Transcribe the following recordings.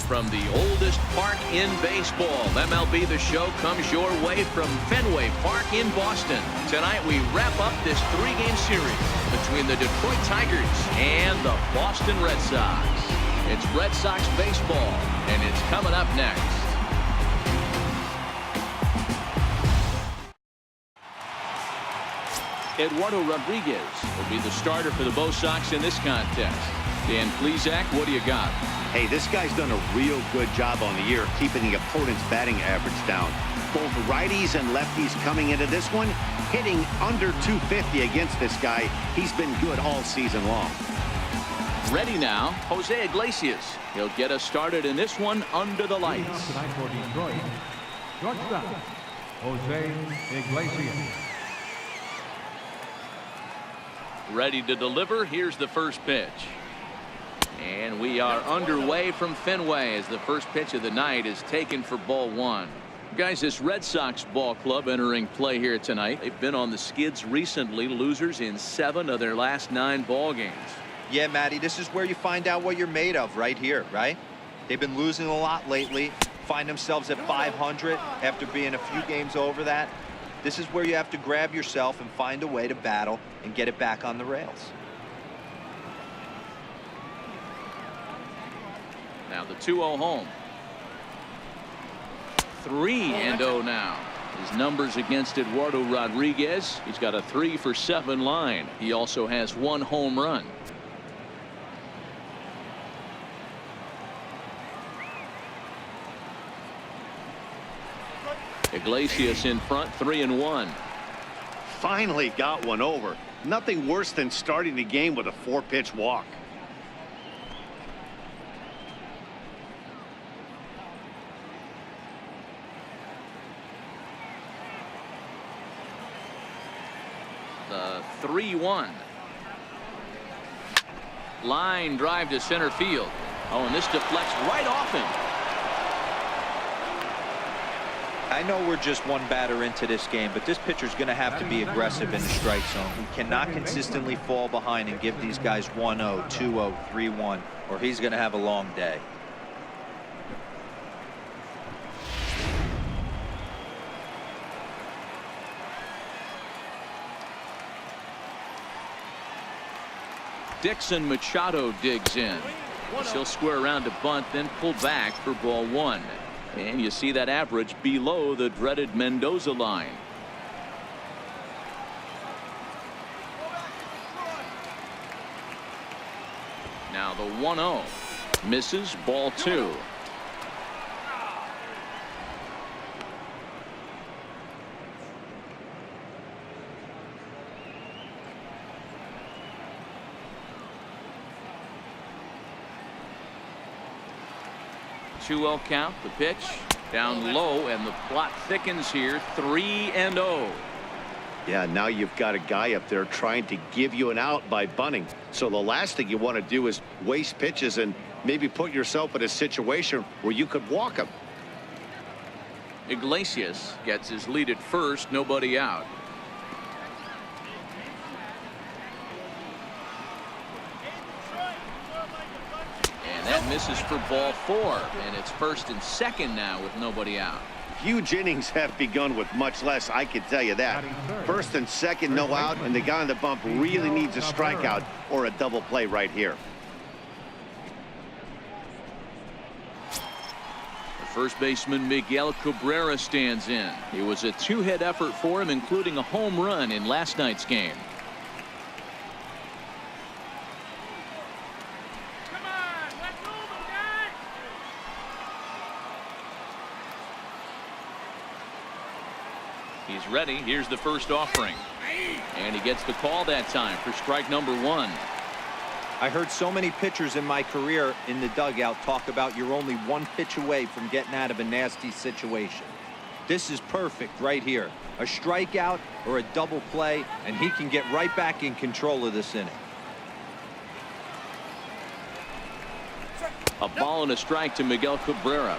from the oldest park in baseball. MLB The Show comes your way from Fenway Park in Boston. Tonight we wrap up this 3-game series between the Detroit Tigers and the Boston Red Sox. It's Red Sox baseball, and it's coming up next. Eduardo Rodriguez will be the starter for the BOS Sox in this contest. Dan Plesac, what do you got? Hey, this guy's done a real good job on the year keeping the opponent's batting average down. Both righties and lefties coming into this one, hitting under 250 against this guy. He's been good all season long. Ready now, Jose Iglesias. He'll get us started in this one under the lights. Tonight for Detroit, shortstop, Jose Iglesias. Ready to deliver. Here's the first pitch. And we are underway from Fenway as the first pitch of the night is taken for ball one. Guys, this Red Sox ball club entering play here tonight. They've been on the skids recently, losers in 7 of their last 9 ball games. Yeah, Matty, this is where you find out what you're made of right here, right? They've been losing a lot lately, find themselves at 500 after being a few games over that. This is where you have to grab yourself and find a way to battle and get it back on the rails. Now the 2-0 home. 3-0 now. His numbers against Eduardo Rodriguez. He's got a 3-for-7 line. He also has 1 home run. Iglesias in front, 3-1. Finally got one over. Nothing worse than starting the game with a 4-pitch walk. The 3-1. Line drive to center field. Oh, and this deflects right off him. I know we're just one batter into this game, but this pitcher's going to have to be aggressive in the strike zone. He cannot consistently fall behind and give these guys 1-0, 2-0, 3-1, or he's going to have a long day. Dixon Machado digs in. He'll square around to bunt, then pull back for ball one. And you see that average below the dreaded Mendoza line. Now the 1-0 misses, ball 2. Two-0 count. The pitch down low, and the plot thickens here. 3-0. Yeah, now you've got a guy up there trying to give you an out by bunting. So the last thing you want to do is waste pitches and maybe put yourself in a situation where you could walk him. Iglesias gets his lead at first, nobody out. That misses for ball 4, and it's 1st and 2nd now with nobody out. Huge innings have begun with much less, I can tell you that. 1st and 2nd, no out, and the guy on the bump really needs a strikeout or a double play right here. The first baseman Miguel Cabrera stands in. It was a 2-hit effort for him, including a home run in last night's game. He's ready. Here's the first offering. And he gets the call that time for strike number 1. I heard so many pitchers in my career in the dugout talk about you're only 1 pitch away from getting out of a nasty situation. This is perfect right here. A strikeout or a double play, and he can get right back in control of this inning. A ball and a strike to Miguel Cabrera.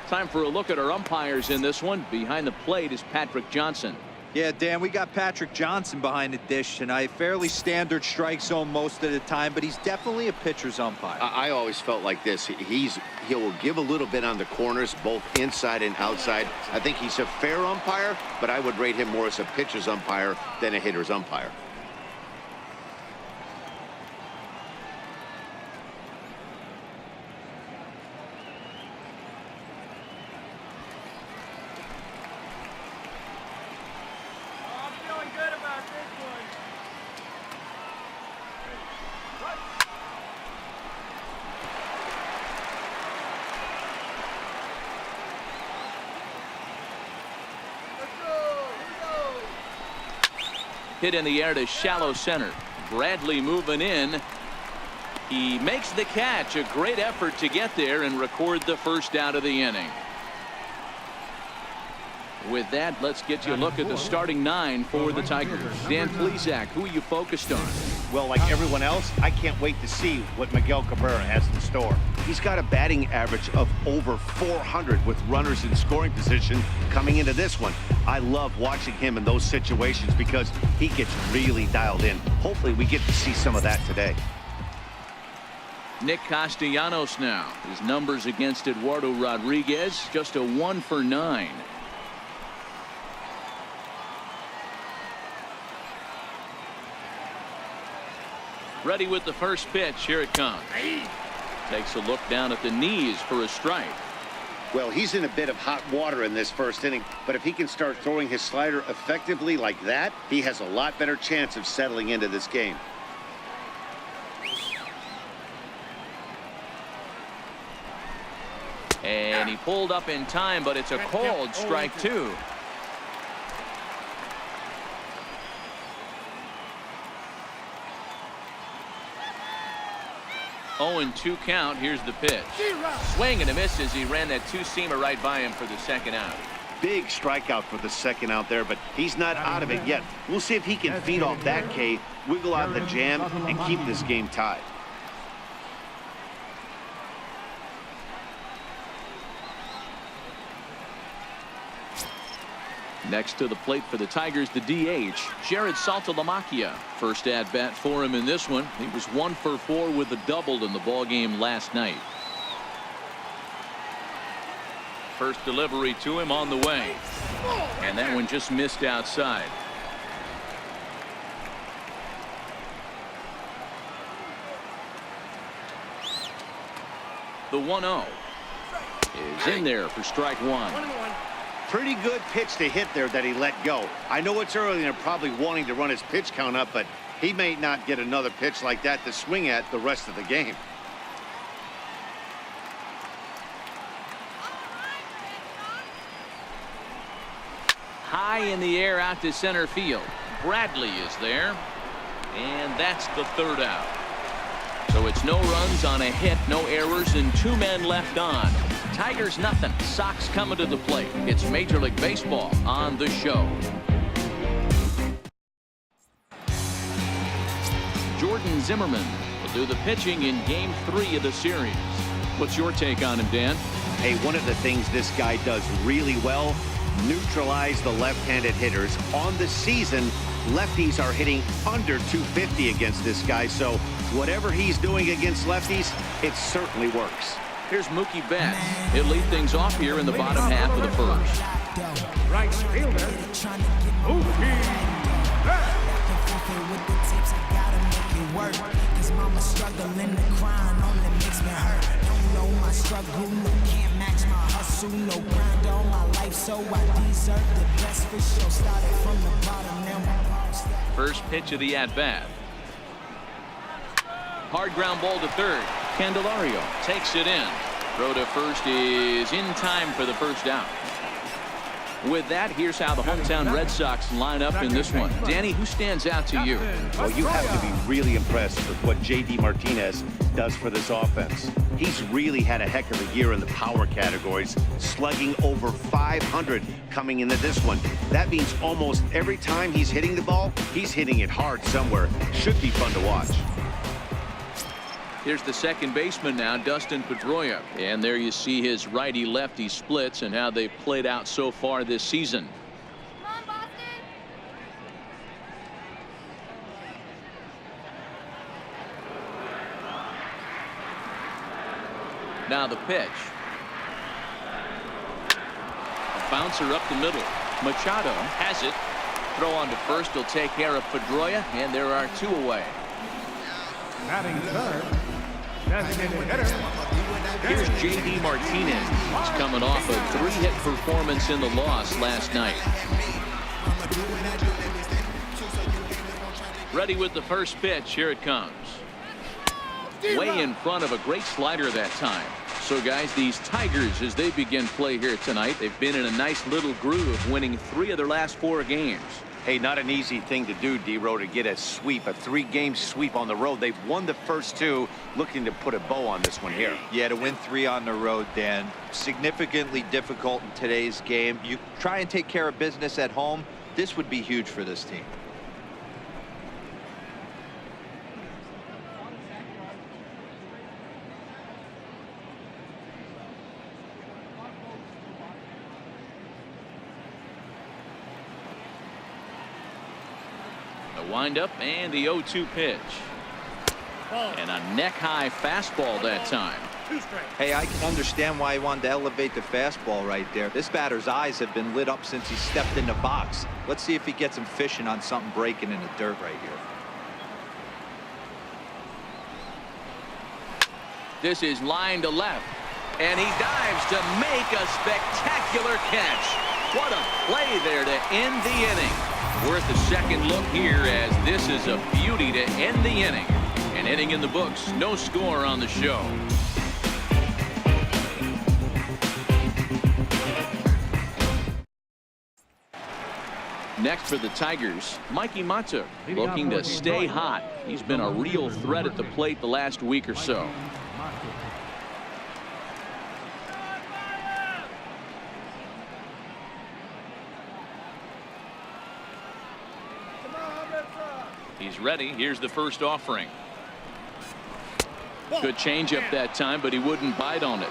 Time for a look at our umpires in this one. Behind the plate is Patrick Johnson. Yeah, Dan, we got Patrick Johnson behind the dish tonight. Fairly standard strike zone most of the time, but he's definitely a pitcher's umpire. I always felt like this. He'll give a little bit on the corners, both inside and outside. I think he's a fair umpire, but I would rate him more as a pitcher's umpire than a hitter's umpire. Hit in the air to shallow center. Bradley moving in. He makes the catch. A great effort to get there and record the first out of the inning. With that, let's get you a look at the starting 9 for the Tigers. Dan Plesac, who are you focused on? Well, like everyone else, I can't wait to see what Miguel Cabrera has in store. He's got a batting average of over 400 with runners in scoring position coming into this one. I love watching him in those situations because he gets really dialed in. Hopefully we get to see some of that today. Nick Castellanos now. His numbers against Eduardo Rodriguez, just a 1 for 9. Ready with the first pitch. Here it comes. Takes a look down at the knees for a strike. Well, he's in a bit of hot water in this first inning, but if he can start throwing his slider effectively like that, he has a lot better chance of settling into this game. And he pulled up in time, but it's a called strike 2. Oh, and 2 count. Here's the pitch. Swing and a miss as he ran that 2-seamer right by him for the second out. Big strikeout for the second out there, but he's not out of it yet. We'll see if he can feed off that K, wiggle out the jam, and keep this game tied. Next to the plate for the Tigers, the DH, Jared Saltalamacchia. First at bat for him in this one. He was 1 for 4 with a double in the ball game last night. First delivery to him on the way, and that one just missed outside. The 1-0 is in there for strike 1. Pretty good pitch to hit there that he let go. I know it's early and they're probably wanting to run his pitch count up, but he may not get another pitch like that to swing at the rest of the game. High in the air out to center field. Bradley is there, and that's the third out. So it's no runs on a hit, no errors, and 2 men left on. Tigers nothing. Sox coming to the plate. It's Major League Baseball on the show. Jordan Zimmerman will do the pitching in Game 3 of the series. What's your take on him, Dan? Hey, one of the things this guy does really well, neutralize the left-handed hitters. On the season, lefties are hitting under 250 against this guy, so whatever he's doing against lefties, it certainly works. Here's Mookie Betts. He'll lead things off here in the bottom half of the first. Right fielder, Mookie Betts. First pitch of the at-bat. Hard ground ball to third. Candelario takes it in. Throw to first is in time for the first out. With that, here's how the hometown Red Sox line up in this one. Danny, who stands out to you? Well, you have to be really impressed with what J.D. Martinez does for this offense. He's really had a heck of a year in the power categories, slugging over 500 coming into this one. That means almost every time he's hitting the ball, he's hitting it hard somewhere. Should be fun to watch. Here's the second baseman now, Dustin Pedroia. And there you see his righty-lefty splits and how they've played out so far this season. Now the pitch. A bouncer up the middle. Machado has it. Throw on to first will take care of Pedroia, and there are 2 away. Batting third, designated hitter. Here's J.D. Martinez. He's coming off a 3-hit performance in the loss last night. Ready with the first pitch. Here it comes. Way in front of a great slider that time. So, guys, these Tigers, as they begin play here tonight, they've been in a nice little groove, winning 3 of their last 4 games. Hey, not an easy thing to do, D-Row, to get a sweep, a 3-game sweep on the road. They've won the first 2, looking to put a bow on this one here. Yeah, to win 3 on the road, Dan, significantly difficult in today's game. You try and take care of business at home. This would be huge for this team. Windup and the 0-2 pitch. And a neck-high fastball that time. Hey, I can understand why he wanted to elevate the fastball right there. This batter's eyes have been lit up since he stepped in the box. Let's see if he gets him fishing on something breaking in the dirt right here. This is line to left. And he dives to make a spectacular catch. What a play there to end the inning. Worth a second look here, as this is a beauty to end the inning. An inning in the books, no score on the show. Next for the Tigers, Mikey Matuk, looking to stay hot. He's been a real threat at the plate the last week or so. He's ready. Here's the first offering. Good changeup that time, but he wouldn't bite on it.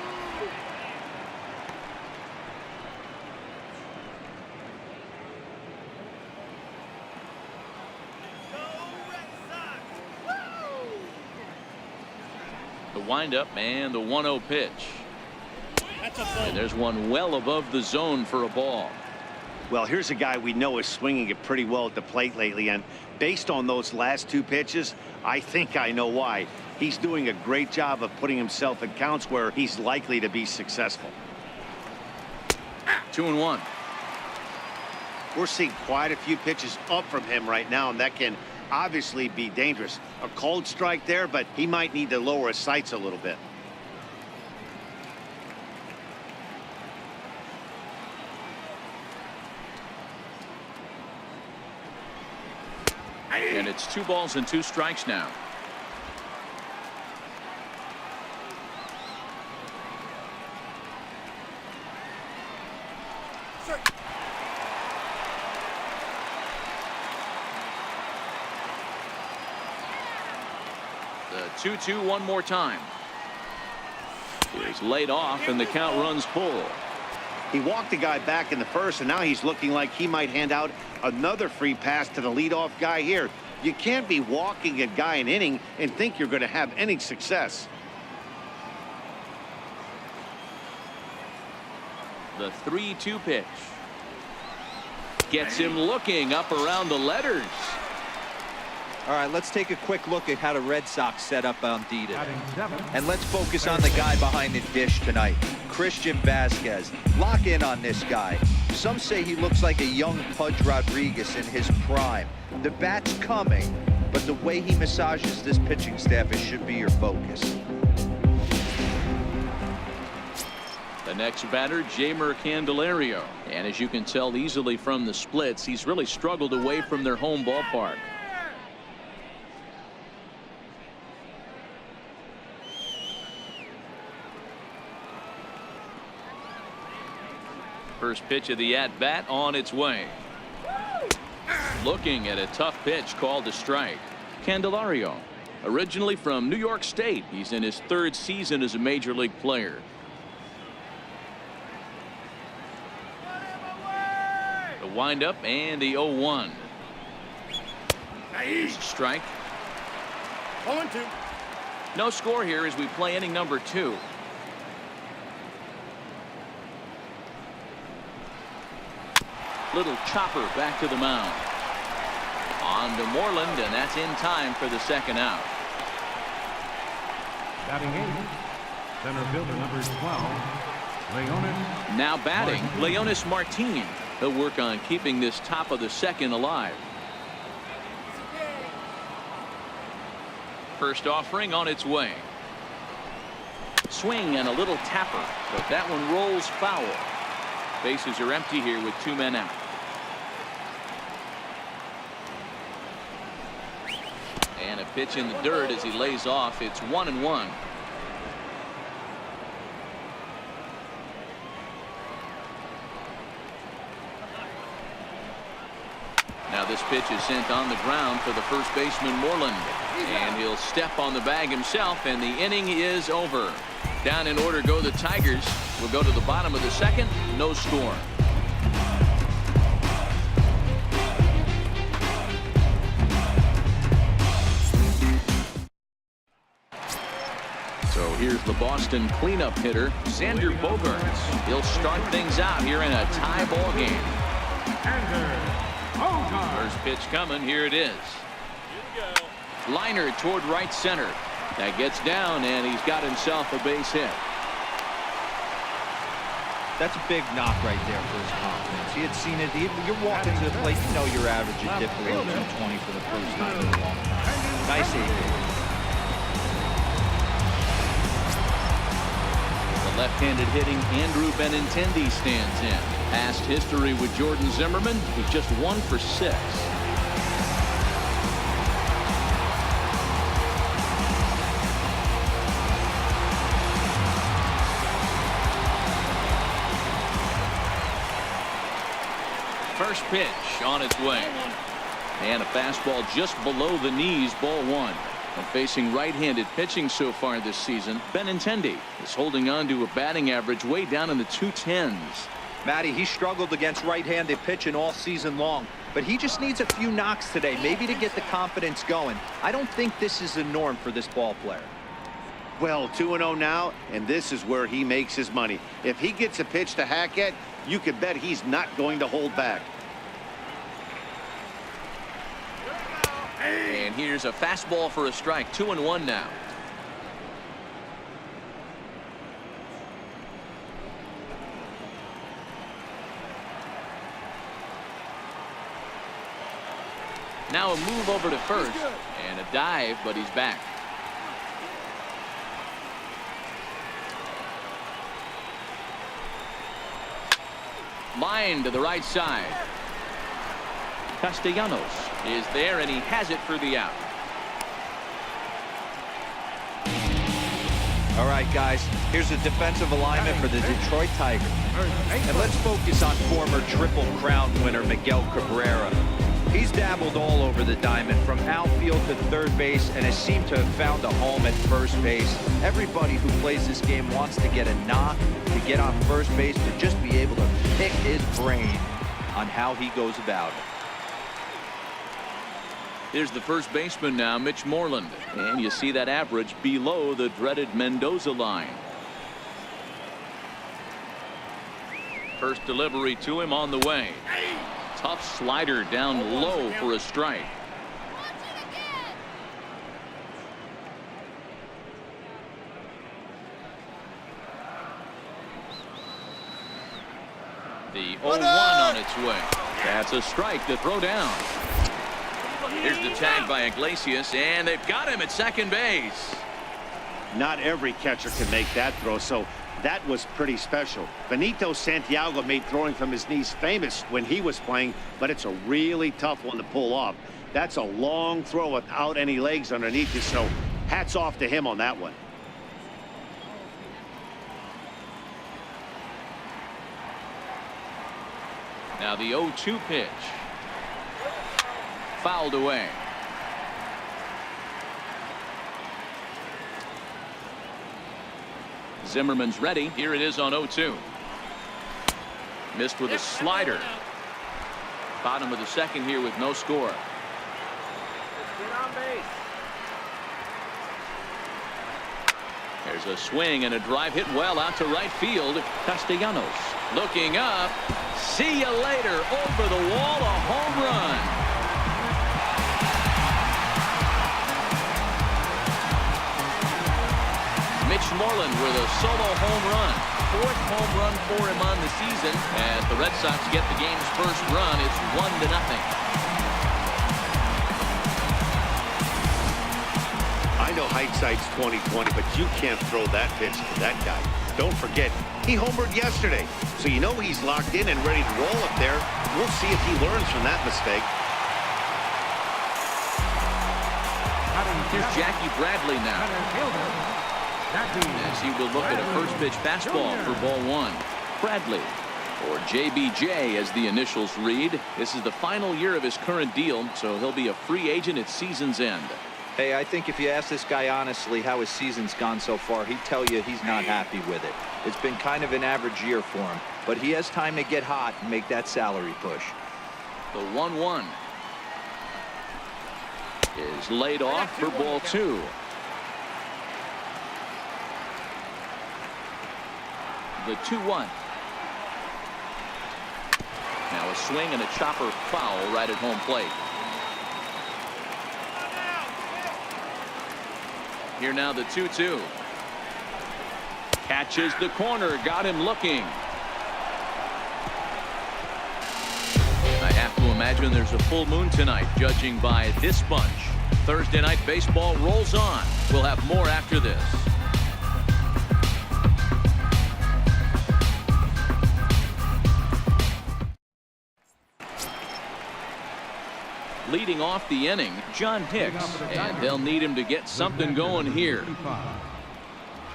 The windup and the 1-0 pitch. And there's one well above the zone for a ball. Well, here's a guy we know is swinging it pretty well at the plate lately, and based on those last 2 pitches, I think I know why. He's doing a great job of putting himself in counts where he's likely to be successful. 2-1. We're seeing quite a few pitches up from him right now, and that can obviously be dangerous. A cold strike there, but he might need to lower his sights a little bit. And it's 2 balls and 2 strikes now. The 2-2 one more time. He's laid off and the count runs full. He walked the guy back in the first, and now he's looking like he might hand out another free pass to the leadoff guy here. You can't be walking a guy an inning and think you're going to have any success. The 3-2 pitch. Gets him looking up around the letters. All right, let's take a quick look at how the Red Sox set up on D today. And let's focus on the guy behind the dish tonight, Christian Vasquez. Lock in on this guy. Some say he looks like a young Pudge Rodriguez in his prime. The bat's coming, but the way he massages this pitching staff, it should be your focus. The next batter, Jeimer Candelario. And as you can tell easily from the splits, he's really struggled away from their home ballpark. First pitch of the at-bat on its way. Looking at a tough pitch called a strike. Candelario, originally from New York State. He's in his 3rd season as a major league player. The windup and the 0-1. Strike. 0-2. No score here as we play inning number 2. Little chopper back to the mound. On to Moreland, and that's in time for the second out. Batting eighth, center fielder number 12, Leonis. Now batting, Leonis Martin. He'll work on keeping this top of the second alive. First offering on its way. Swing and a little tapper, but that one rolls foul. Bases are empty here with 2 men out. And a pitch in the dirt as he lays off. It's 1-1. Now this pitch is sent on the ground for the first baseman Moreland, and he'll step on the bag himself, and the inning is over. Down in order go the Tigers. We'll go to the bottom of the second. No score. So here's the Boston cleanup hitter, Xander Bogaerts. He'll start things out here in a tie ball game. First pitch coming. Here it is. Liner toward right center. That gets down, and he's got himself a base hit. That's a big knock right there for his confidence. He had seen it. You're walking to the plate, you know you're averaging dip below 220 for the first time in a long time. Nice aim. The left-handed hitting Andrew Benintendi stands in. Past history with Jordan Zimmerman. He's just 1 for 6. First pitch on its way. And a fastball just below the knees, ball 1. And facing right-handed pitching so far this season, Benintendi is holding on to a batting average way down in the 210s. Matty, he struggled against right-handed pitching all season long, but he just needs a few knocks today, maybe to get the confidence going. I don't think this is the norm for this ball player. Well, 2-0 now, and this is where he makes his money. If he gets a pitch to hack at, you can bet he's not going to hold back. And here's a fastball for a strike. 2-1 now. Now a move over to first and a dive, but he's back. Line to the right side. Castellanos is there, and he has it for the out. All right, guys, here's a defensive alignment for the Detroit Tigers. And let's focus on former Triple Crown winner Miguel Cabrera. He's dabbled all over the diamond, from outfield to third base, and has seemed to have found a home at first base. Everybody who plays this game wants to get a knock, to get on first base, to just be able to pick his brain on how he goes about it. Here's the first baseman now, Mitch Moreland. And you see that average below the dreaded Mendoza line. First delivery to him on the way. Tough slider down low for a strike. The 0-1 on its way. That's a strike to throw down. Here's the tag by Iglesias, and they've got him at second base. Not every catcher can make that throw, so that was pretty special. Benito Santiago made throwing from his knees famous when he was playing, but it's a really tough one to pull off. That's a long throw without any legs underneath you, so hats off to him on that one. Now the 0-2 pitch. Fouled away. Zimmerman's ready. Here it is on 0-2. Missed with a slider. Bottom of the second here with no score. There's There's a swing and a drive hit well out to right field. Castellanos looking up. See you later. Over the wall, a home run. Mitch Moreland with a solo home run. 4th home run for him on the season. As the Red Sox get the game's first run, it's 1-0. I know hindsight's 20/20, but you can't throw that pitch to that guy. Don't forget, he homered yesterday, so you know he's locked in and ready to roll up there. We'll see if he learns from that mistake. Here's Jackie Bradley now, as he will look at a first pitch fastball for ball 1. Bradley, or JBJ as the initials read. This is the final year of his current deal, so he'll be a free agent at season's end. Hey, I think if you ask this guy honestly how his season's gone so far, he'd tell you he's not happy with it. It's been kind of an average year for him, but he has time to get hot and make that salary push. The 1-1 is laid off for ball 2. The 2-1. Now a swing and a chopper foul right at home plate. Here now the 2-2. Catches the corner, got him looking. I have to imagine there's a full moon tonight, judging by this bunch. Thursday night baseball rolls on. We'll have more after this. Leading off the inning, John Hicks, and they'll need him to get something going here.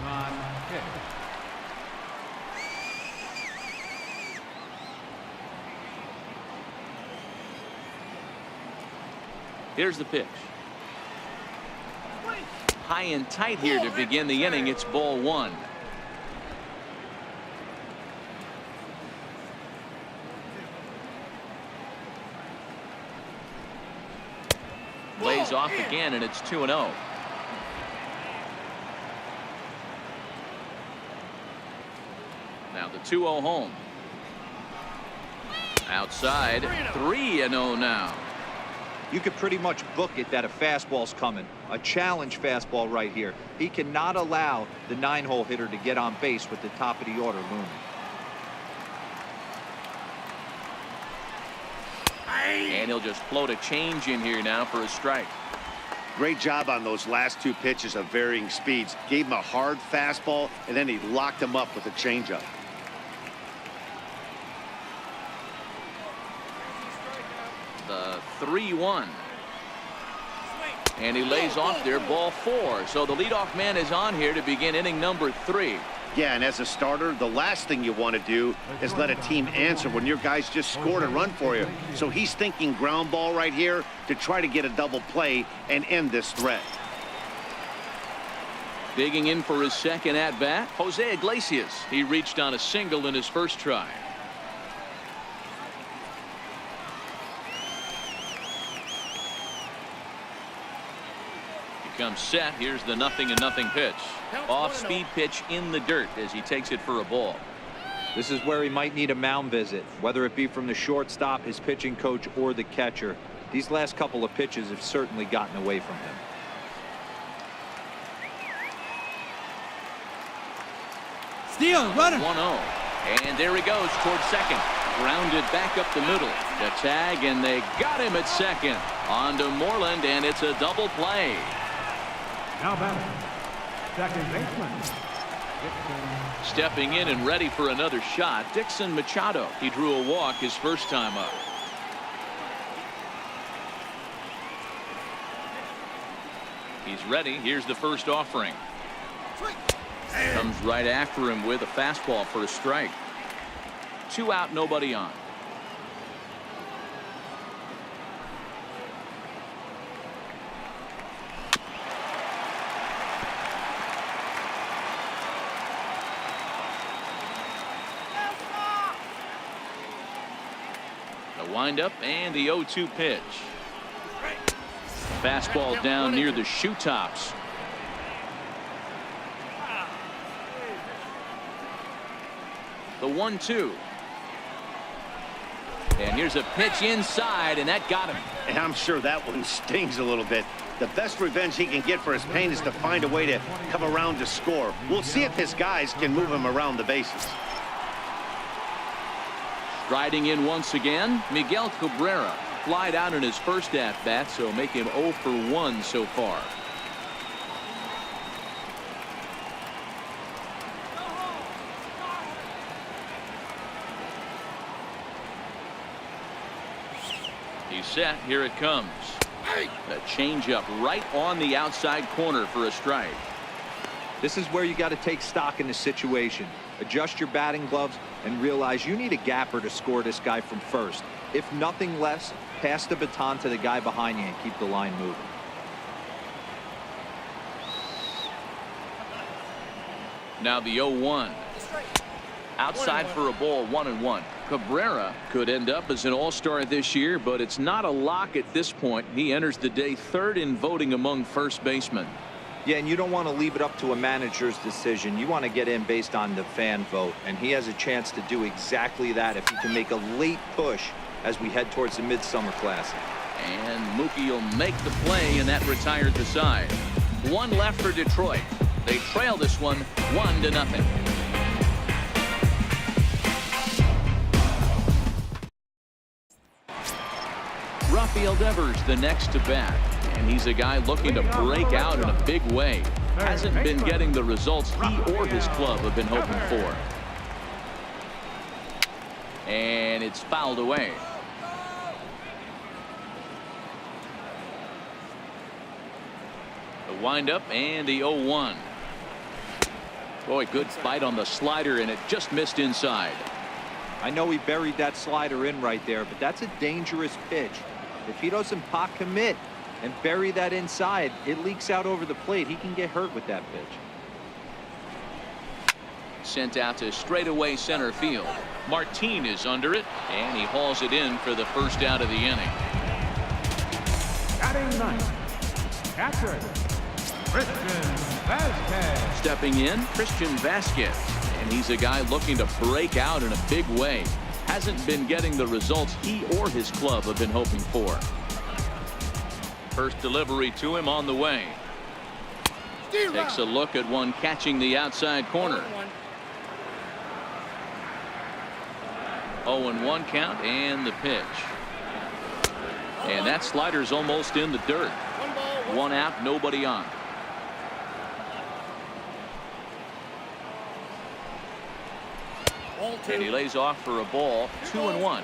John Hicks. Here's the pitch. High and tight here to begin the inning. It's ball 1. Lays off again, and it's 2-0. Now the 2-0 home. Outside, 3-0 now. You could pretty much book it that a fastball's coming. A challenge fastball right here. He cannot allow the 9-hole hitter to get on base with the top of the order looming. And he'll just float a change in here now for a strike. Great job on those last 2 pitches of varying speeds. Gave him a hard fastball, and then he locked him up with a changeup. The 3-1. And he lays off there, ball 4. So the leadoff man is on here to begin inning number 3. Yeah, and as a starter, the last thing you want to do is let a team answer when your guys just scored a run for you. So he's thinking ground ball right here to try to get a double play and end this threat. Digging in for his second at-bat, Jose Iglesias. He reached on a single in his first try. Comes set. Here's the 0-0 pitch. Off-speed pitch in the dirt as he takes it for a ball. This is where he might need a mound visit, whether it be from the shortstop, his pitching coach, or the catcher. These last couple of pitches have certainly gotten away from him. Steal, runner. 1-0. And there he goes towards second. Grounded back up the middle. The tag, and they got him at second. On to Moreland, and it's a double play. Now batting, second baseman. Stepping in and ready for another shot, Dixon Machado. He drew a walk his first time up. He's ready. Here's the first offering. Comes right after him with a fastball for a strike. 2 out, nobody on. The windup and the 0-2 pitch. Fastball down near the shoe tops. The 1-2. And here's a pitch inside, and that got him. And I'm sure that one stings a little bit. The best revenge he can get for his pain is to find a way to come around to score. We'll see if his guys can move him around the bases. Striding in once again, Miguel Cabrera. Flied out in his first at-bat, so make him 0 for 1 so far. He's set. Here it comes. The changeup right on the outside corner for a strike. This is where you got to take stock in the situation. Adjust your batting gloves and realize you need a gapper to score this guy from first. If nothing less, pass the baton to the guy behind you and keep the line moving. Now the 0-1. Outside for a ball, 1-1. Cabrera could end up as an all-star this year, but it's not a lock at this point. He enters the day third in voting among first basemen. Yeah, and you don't want to leave it up to a manager's decision. You want to get in based on the fan vote, and he has a chance to do exactly that if he can make a late push as we head towards the Midsummer Classic. And Mookie will make the play, and that retired the side. One left for Detroit. They trail this one 1-0. Rafael Devers the next to bat, and he's a guy looking to break out in a big way. Hasn't been getting the results he or his club have been hoping for. And it's fouled away. The windup and the 0-1. Boy, good fight on the slider, and it just missed inside. I know he buried that slider in right there, but that's a dangerous pitch. If he doesn't pot commit and bury that inside, it leaks out over the plate. He can get hurt with that pitch. Sent out to straightaway center field. Martin is under it, and he hauls it in for the first out of the inning. Batting ninth, catcher, Christian Vasquez. Stepping in, Christian Vasquez, and he's a guy looking to break out in a big way. Hasn't been getting the results he or his club have been hoping for. First delivery to him on the way. Takes a look at one catching the outside corner. 0-1 count and the pitch. And that slider's almost in the dirt. One out, nobody on. And he lays off for a ball. 2-1.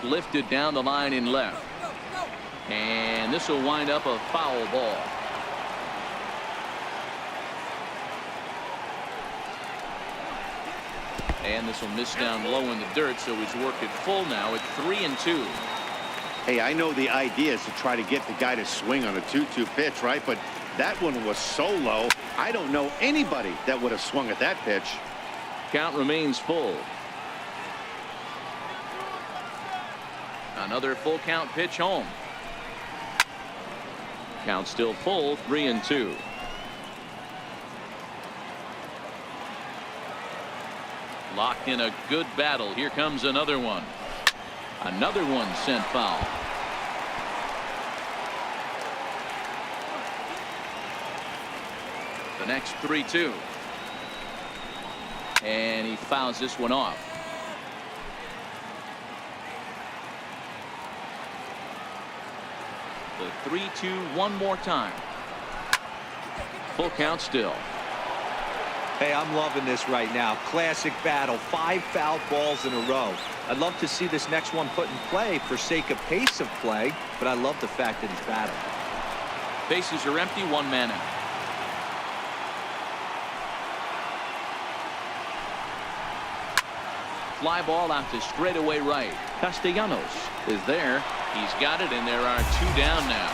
Lifted down the line in left. And this will wind up a foul ball. And this will miss down low in the dirt, so he's worked it full now at 3-2. Hey, I know the idea is to try to get the guy to swing on a 2-2 pitch, right? But that one was so low, I don't know anybody that would have swung at that pitch. Count remains full. Another full count pitch home. Count still full, 3-2. Locked in a good battle. Here comes another one. Another one sent foul. The next 3-2. And he fouls this one off. The 3-2 one more time. Full count still. Hey, I'm loving this right now. Classic battle. 5 foul balls in a row. I'd love to see this next one put in play for sake of pace of play, but I love the fact that he's battling. Bases are empty, 1 man out. Fly ball out to straightaway right. Castellanos is there. He's got it, and there are 2 down now.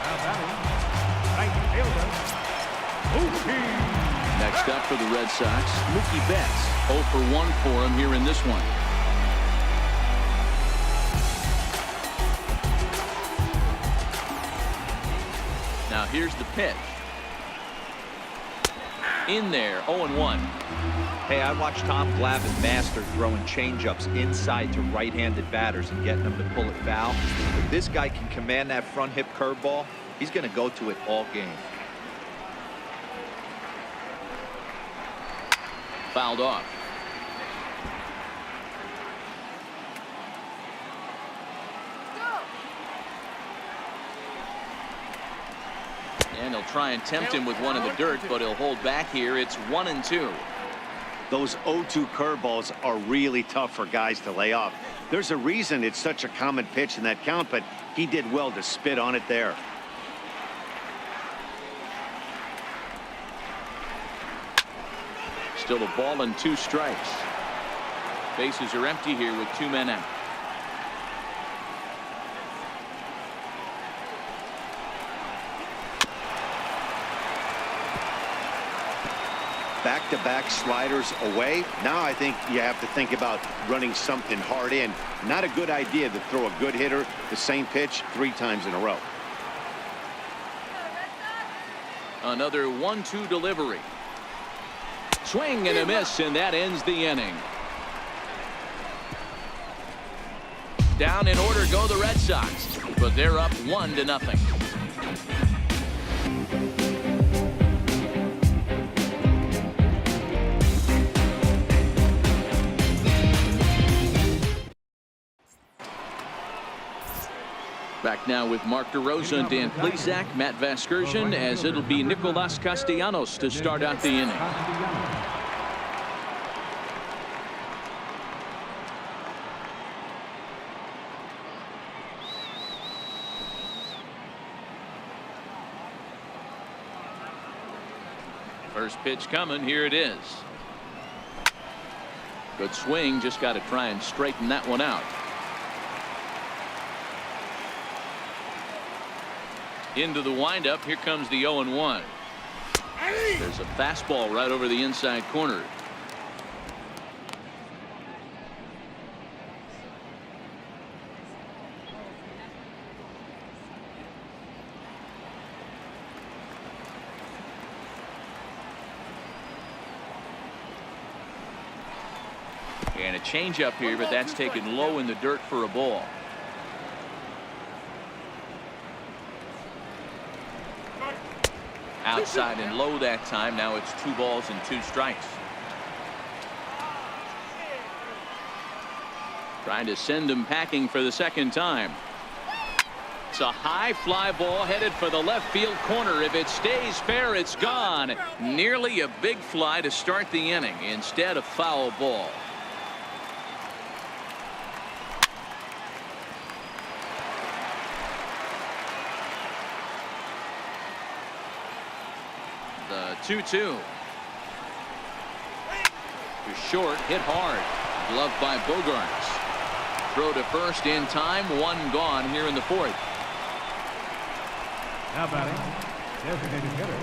Now batting, right fielder, Mookie. Next up for the Red Sox, Mookie Betts. 0 for 1 for him here in this one. Here's the pitch. In there, 0-1. Hey, I watched Tom Glavine master throwing changeups inside to right-handed batters and getting them to pull it foul. If this guy can command that front hip curveball, he's going to go to it all game. Fouled off. And he'll try and tempt him with one in the dirt, but he'll hold back here. It's 1-2. Those 0-2 curveballs are really tough for guys to lay off. There's a reason it's such a common pitch in that count, but he did well to spit on it there. Still a ball and 2 strikes. Bases are empty here with 2 men out. Back-to-back sliders away. Now I think you have to think about running something hard in. Not a good idea to throw a good hitter the same pitch 3 times in a row. Another 1-2 delivery. Swing and a miss, and that ends the inning. Down in order go the Red Sox, but they're up 1-0. Back now with Mark DeRosa, Dan Plesac, Matt Vasgersian, as it'll be Nicolas Castellanos to start out the inning. First pitch coming. Here it is. Good swing. Just got to try and straighten that one out. Into the windup. Here comes the 0-1. There's a fastball right over the inside corner. And a changeup here, but that's taken low in the dirt for a ball. Outside and low that time. Now it's 2 balls and 2 strikes. Trying to send him packing for the second time. It's a high fly ball headed for the left field corner. If it stays fair, it's gone. Nearly a big fly to start the inning. Instead, a foul ball. The 2-2. Too short, hit hard. Gloved by Bogarts. Throw to first in time. 1 gone here in the 4th. Now batting, designated hitter,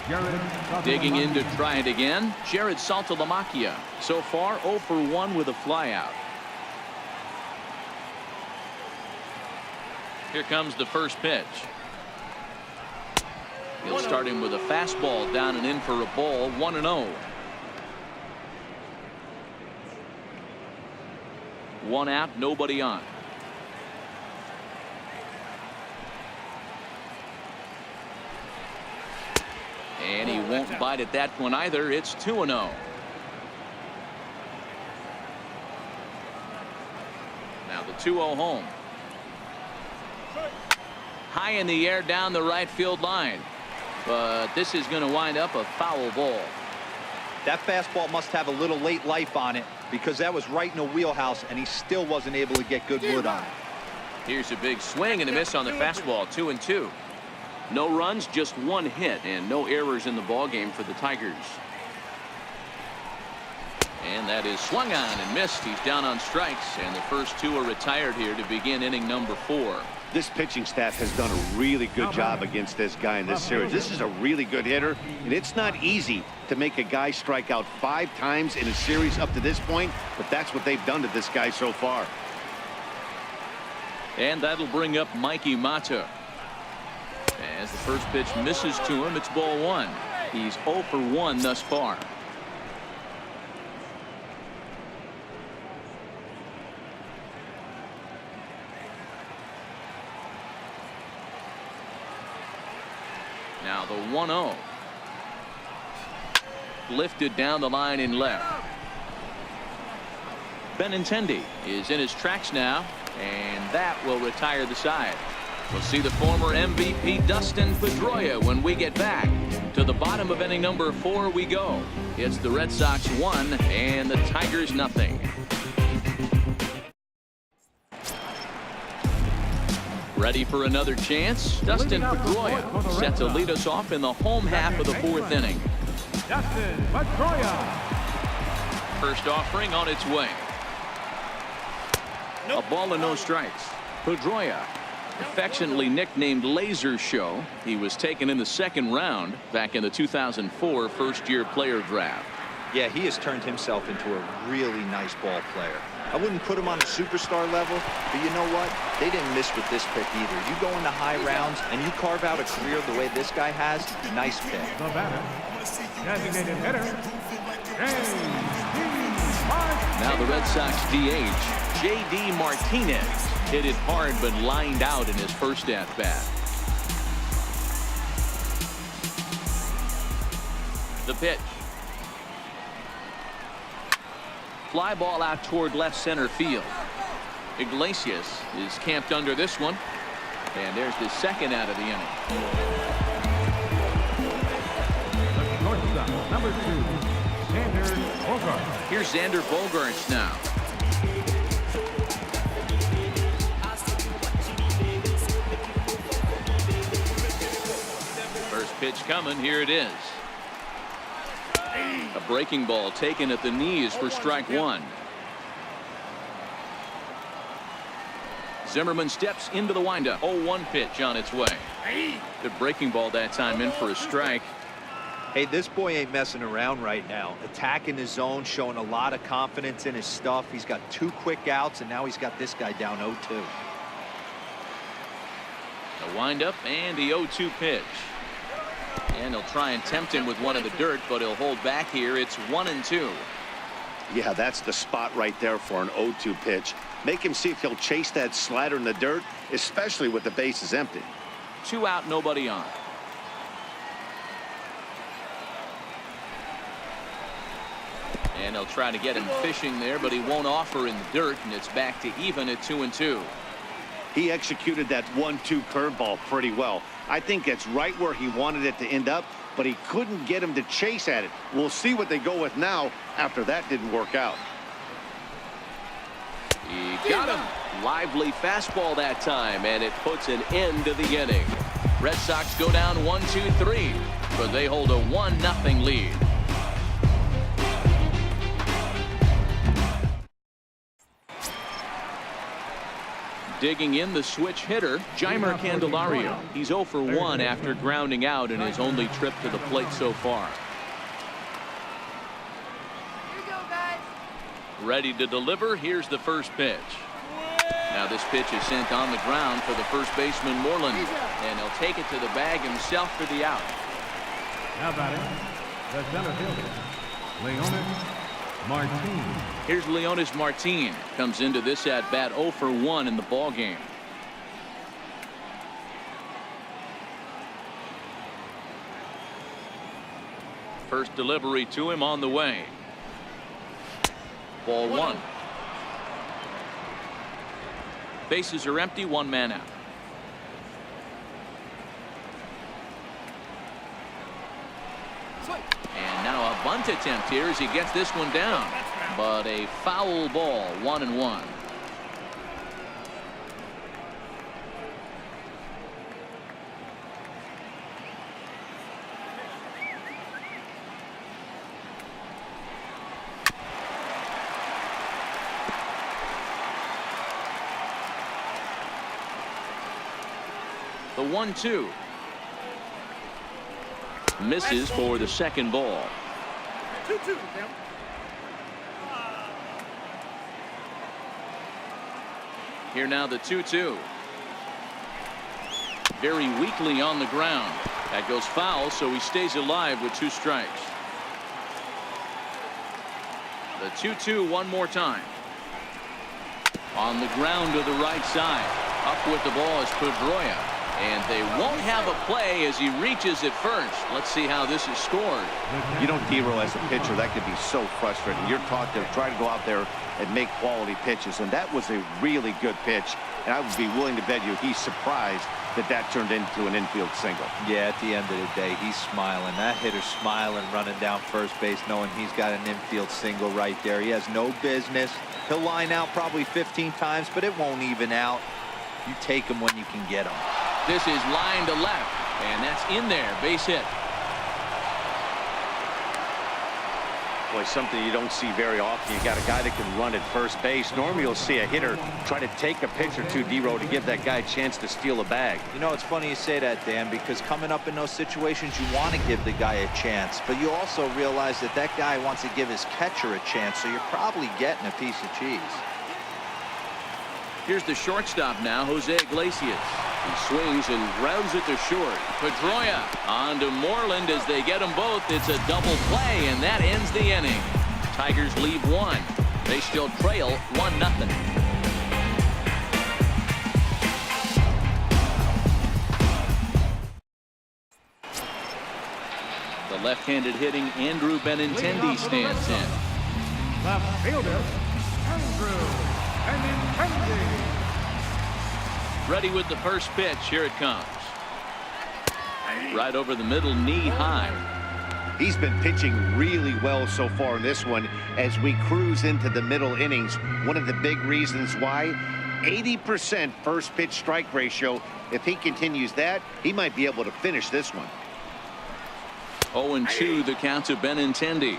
Jared. Digging in to try it again. Jared Saltalamacchia. So far 0 for 1 with a flyout. Here comes the first pitch. He'll start him with a fastball down and in for a ball. 1-0. 1 out, nobody on. And he won't bite at that one either. It's 2-0. Now the 2-0 home. High in the air down the right field line. But this is going to wind up a foul ball. That fastball must have a little late life on it, because that was right in the wheelhouse and he still wasn't able to get good wood on it. Here's a big swing and a miss on the fastball. 2-2. No runs, just 1 hit, and no errors in the ball game for the Tigers. And that is swung on and missed. He's down on strikes, and the first 2 are retired here to begin inning number 4. This pitching staff has done a really good job against this guy in this series. This is a really good hitter, and it's not easy to make a guy strike out 5 times in a series up to this point, but that's what they've done to this guy so far. And that'll bring up Mikey Mata. As the first pitch misses to him, it's ball one. He's 0 for 1 thus far. Now the 1-0. Lifted down the line in left. Benintendi is in his tracks now, and that will retire the side. We'll see the former MVP Dustin Pedroia when we get back. To the bottom of inning number 4 we go. It's the Red Sox 1 and the Tigers nothing. Ready for another chance? Dustin Pedroia set to lead us off in the home half of the 4th inning. Dustin Pedroia. First offering on its way. A ball and no strikes. Pedroia, affectionately nicknamed Laser Show. He was taken in the 2nd round back in the 2004 first-year player draft. Yeah, he has turned himself into a really nice ball player. I wouldn't put him on a superstar level, but you know what? They didn't miss with this pick either. You go into high rounds and you carve out a career the way this guy has, nice pick. The batter, designated hitter, Now the Red Sox DH, J.D. Martinez, hit it hard but lined out in his first at-bat. The pitch. Fly ball out toward left center field. Iglesias is camped under this one. And there's the second out of the inning. The shortstop, number 2, Xander Bogaerts. Here's Xander Bogaerts now. First pitch coming. Here it is. A breaking ball taken at the knees for strike 1. Zimmerman steps into the windup. 0-1 pitch on its way. The breaking ball that time in for a strike. Hey, this boy ain't messing around right now. Attacking his zone, showing a lot of confidence in his stuff. He's got 2 quick outs, and now he's got this guy down 0-2. The windup and the 0-2 pitch. And he'll try and tempt him with one in the dirt, but he'll hold back here. It's 1-2. Yeah, that's the spot right there for an 0-2 pitch. Make him see if he'll chase that slider in the dirt, especially with the bases empty. 2 out, nobody on. And he'll try to get him fishing there, but he won't offer in the dirt, and it's back to even at 2-2. He executed that 1-2 curveball pretty well. I think it's right where he wanted it to end up, but he couldn't get him to chase at it. We'll see what they go with now after that didn't work out. He got him. Lively fastball that time, and it puts an end to the inning. Red Sox go down 1-2-3, but they hold a 1-0 lead. Digging in the switch hitter, Jeimer Candelario. He's 0 for 1 after grounding out in his only trip to the plate so far. Here you go, guys. Ready to deliver. Here's the first pitch. Now this pitch is sent on the ground for the first baseman Moreland, and he'll take it to the bag himself for the out. Now batting, the center fielder, Leonis Martin. Here's Leonis Martin. Comes into this at bat 0 for 1 in the ball game. First delivery to him on the way. Ball 1. Bases are empty, 1 man out. And now a bunt attempt here as he gets this one down. But a foul ball, 1-1. The 1-2. Misses for the second ball. 2-2. Here now the 2-2. very weakly on the ground. That goes foul, so he stays alive with 2 strikes. The 2-2 one more time. On the ground to the right side. Up with the ball is Pedroia. And they won't have a play as he reaches at first. Let's see how this is scored. You know, D-Roll, as a pitcher, that could be so frustrating. You're taught to try to go out there and make quality pitches, and that was a really good pitch. And I would be willing to bet you he's surprised that that turned into an infield single. Yeah, at the end of the day, he's smiling. That hitter's smiling, running down first base, knowing he's got an infield single right there. He has no business. He'll line out probably 15 times, but it won't even out. You take him when you can get him. This is line to left, and that's in there. Base hit. Boy, something you don't see very often. You got a guy that can run at first base. Normally you'll see a hitter try to take a pitch or two, D-Roll, to give that guy a chance to steal a bag. You know, it's funny you say that, Dan, because coming up in those situations, you want to give the guy a chance, but you also realize that that guy wants to give his catcher a chance, so you're probably getting a piece of cheese. Here's the shortstop now, Jose Iglesias. He swings and grounds it to short. Pedroia on to Moreland as they get them both. It's a double play, and that ends the inning. Tigers leave 1. They still trail 1-0. The left-handed hitting Andrew Benintendi stands in. Left fielder, Andrew Benintendi. Ready with the first pitch. Here it comes. Right over the middle, knee high. He's been pitching really well so far in this one as we cruise into the middle innings. One of the big reasons why, 80% first pitch strike ratio. If he continues that, he might be able to finish this one. 0-2 the count to Benintendi.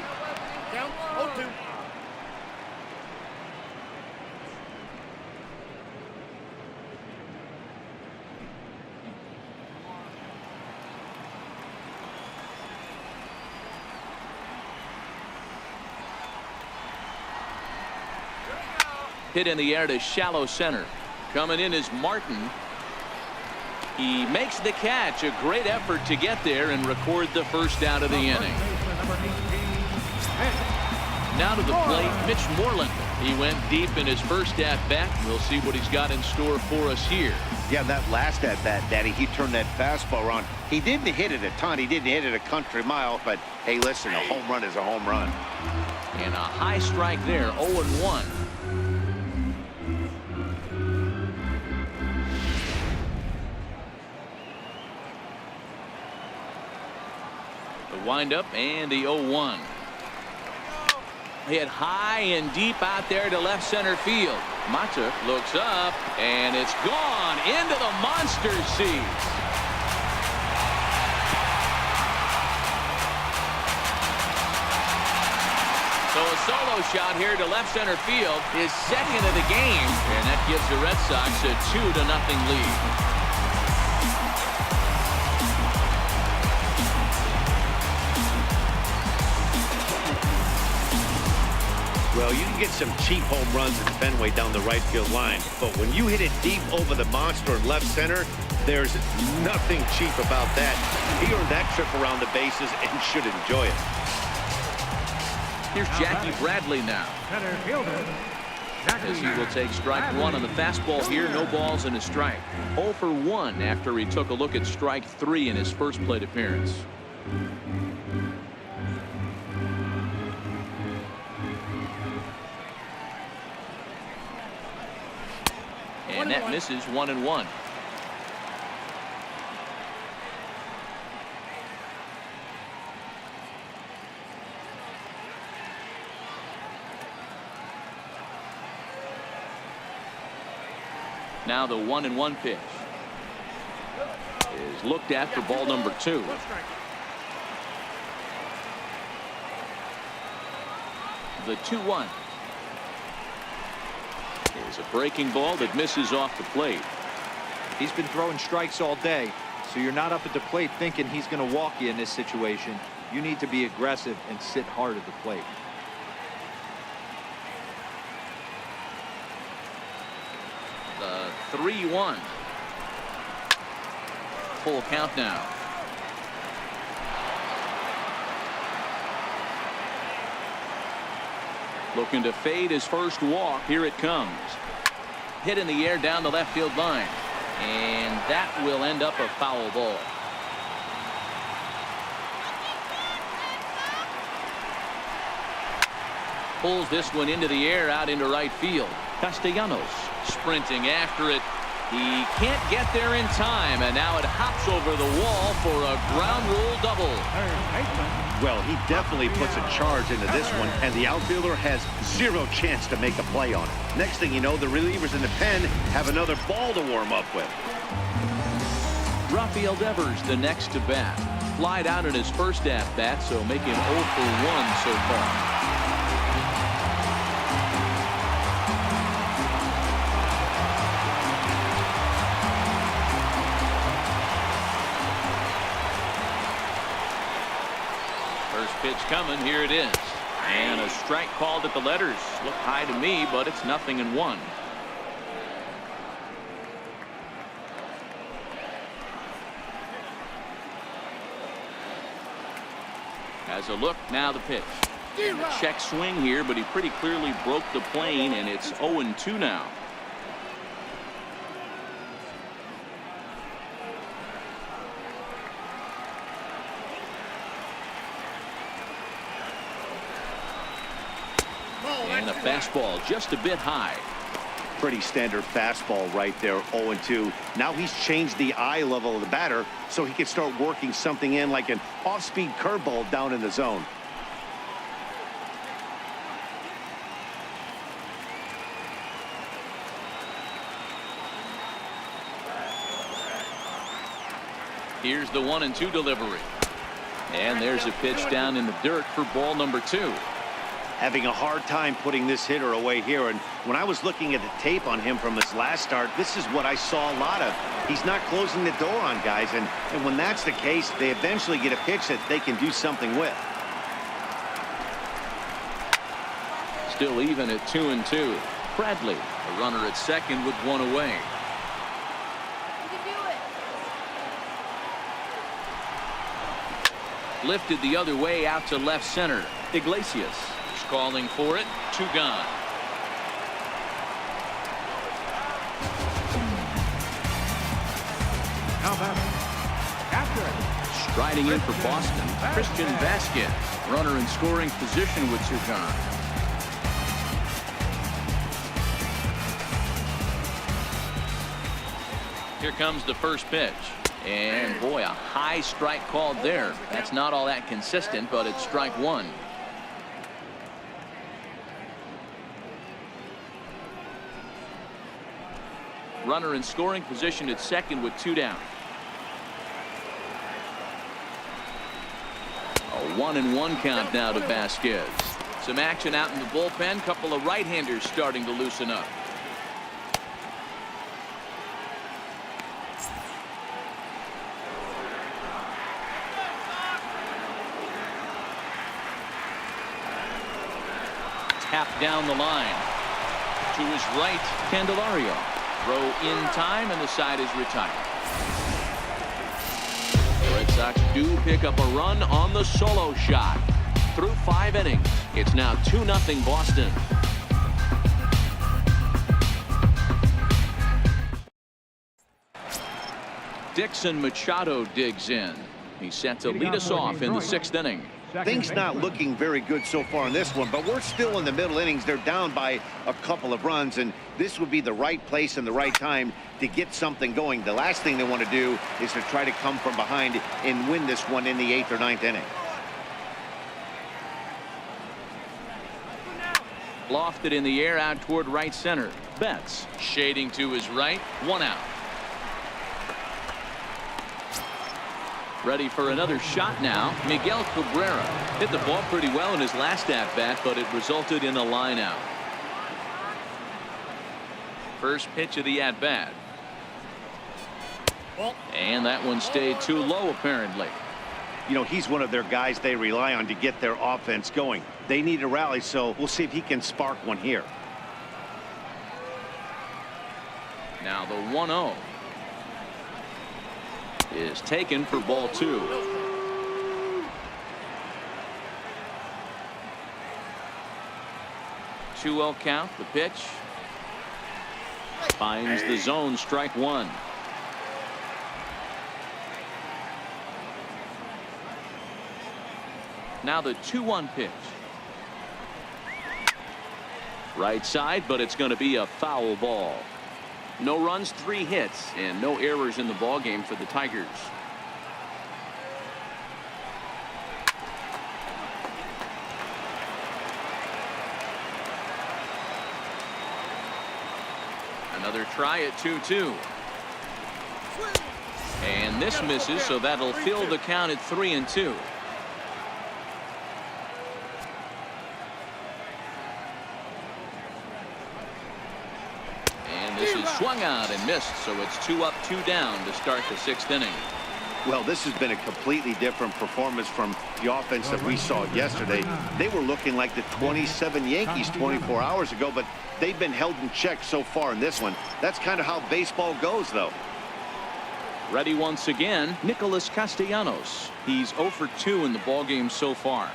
Count 0-2. Hit in the air to shallow center. Coming in is Martin. He makes the catch. A great effort to get there and record the first out of the inning. Now to the plate, Mitch Moreland. He went deep in his first at-bat. We'll see what he's got in store for us here. Yeah, that last at-bat, Daddy, he turned that fastball around. He didn't hit it a ton. He didn't hit it a country mile. But, hey, listen, a home run is a home run. And a high strike there, 0-1. The windup and the 0-1. Hit high and deep out there to left center field. Mata looks up, and it's gone into the monster seats. So a solo shot here to left center field, his second of the game, and that gives the Red Sox a 2-0 lead. Well, you can get some cheap home runs at Fenway down the right field line, but when you hit it deep over the monster in left center, there's nothing cheap about that. He earned that trip around the bases and should enjoy it. Here's Jackie Bradley now. Center fielder, As he will take strike 1 on the fastball here. No balls and a strike. 0 for 1 after he took a look at strike 3 in his first plate appearance. And that misses 1-1. Now the 1-1 pitch is looked at for ball number 2. The 2-1 is a breaking ball that misses off the plate. He's been throwing strikes all day, so you're not up at the plate thinking he's going to walk you in this situation. You need to be aggressive and sit hard at the plate. The 3-1. Full count now. Looking to fade his first walk. Here it comes. Hit in the air down the left field line. And that will end up a foul ball. Pulls this one into the air out into right field. Castellanos sprinting after it. He can't get there in time, and now it hops over the wall for a ground rule double. Well, he definitely puts a charge into this one, and the outfielder has zero chance to make a play on it. Next thing you know, the relievers in the pen have another ball to warm up with. Rafael Devers the next to bat. Flied out in his first at-bat, so make him 0 for 1 so far. Pitch coming. Here it is. And a strike called at the letters. Look high to me, but it's 0-1. Has a look. Now the pitch. Check swing here, but he pretty clearly broke the plane, and it's 0-2 now. And a fastball just a bit high. Pretty standard fastball right there, 0-2. Now he's changed the eye level of the batter so he can start working something in like an off-speed curveball down in the zone. Here's the 1-2 delivery. And there's a pitch down in the dirt for ball number 2. Having a hard time putting this hitter away here, and when I was looking at the tape on him from his last start, this is what I saw a lot of. He's not closing the door on guys, and when that's the case, they eventually get a pitch that they can do something with. Still even at 2-2. Bradley, a runner at second with one away. Lifted the other way out to left center. Iglesias calling for it. 2 gone. Now batting, after Striding in for Boston, Christian Vasquez. Runner in scoring position with 2 gone. Here comes the first pitch. And boy, a high strike called there. That's not all that consistent, but it's strike 1. Runner in scoring position at second with 2 down. A 1-1 count now to Vasquez. Some action out in the bullpen. Couple of right-handers starting to loosen up. Tapped down the line. To his right, Candelario. Throw in time, and the side is retired. The Red Sox do pick up a run on the solo shot. Through 5 innings, it's now 2-0 Boston. Dixon Machado digs in. He's set to lead us off in the 6th inning. Things not looking very good so far in this one, but we're still in the middle innings. They're down by a couple of runs, and this would be the right place and the right time to get something going. The last thing they want to do is to try to come from behind and win this one in the 8th or 9th inning. Lofted in the air out toward right center. Betts shading to his right. 1 out. Ready for another shot now. Miguel Cabrera hit the ball pretty well in his last at-bat, but it resulted in a line out. First pitch of the at-bat. And that one stayed too low, apparently. You know, he's one of their guys they rely on to get their offense going. They need a rally, so we'll see if he can spark one here. Now the 1-0. is taken for ball 2. Two-0 count. The pitch finds the zone. Strike 1. Now the 2-1 pitch. Right side, but it's going to be a foul ball. No runs, 3 hits, and no errors in the ball game for the Tigers. Another try at 2-2. And this misses, so that'll fill the count at 3-2. This is swung out and missed, so it's 2 up, 2 down to start the 6th inning. Well, this has been a completely different performance from the offense that we saw yesterday. They were looking like the 27 Yankees 24 hours ago, but they've been held in check so far in this one. That's kind of how baseball goes, though. Ready once again, Nicholas Castellanos. He's 0 for 2 in the ballgame so far.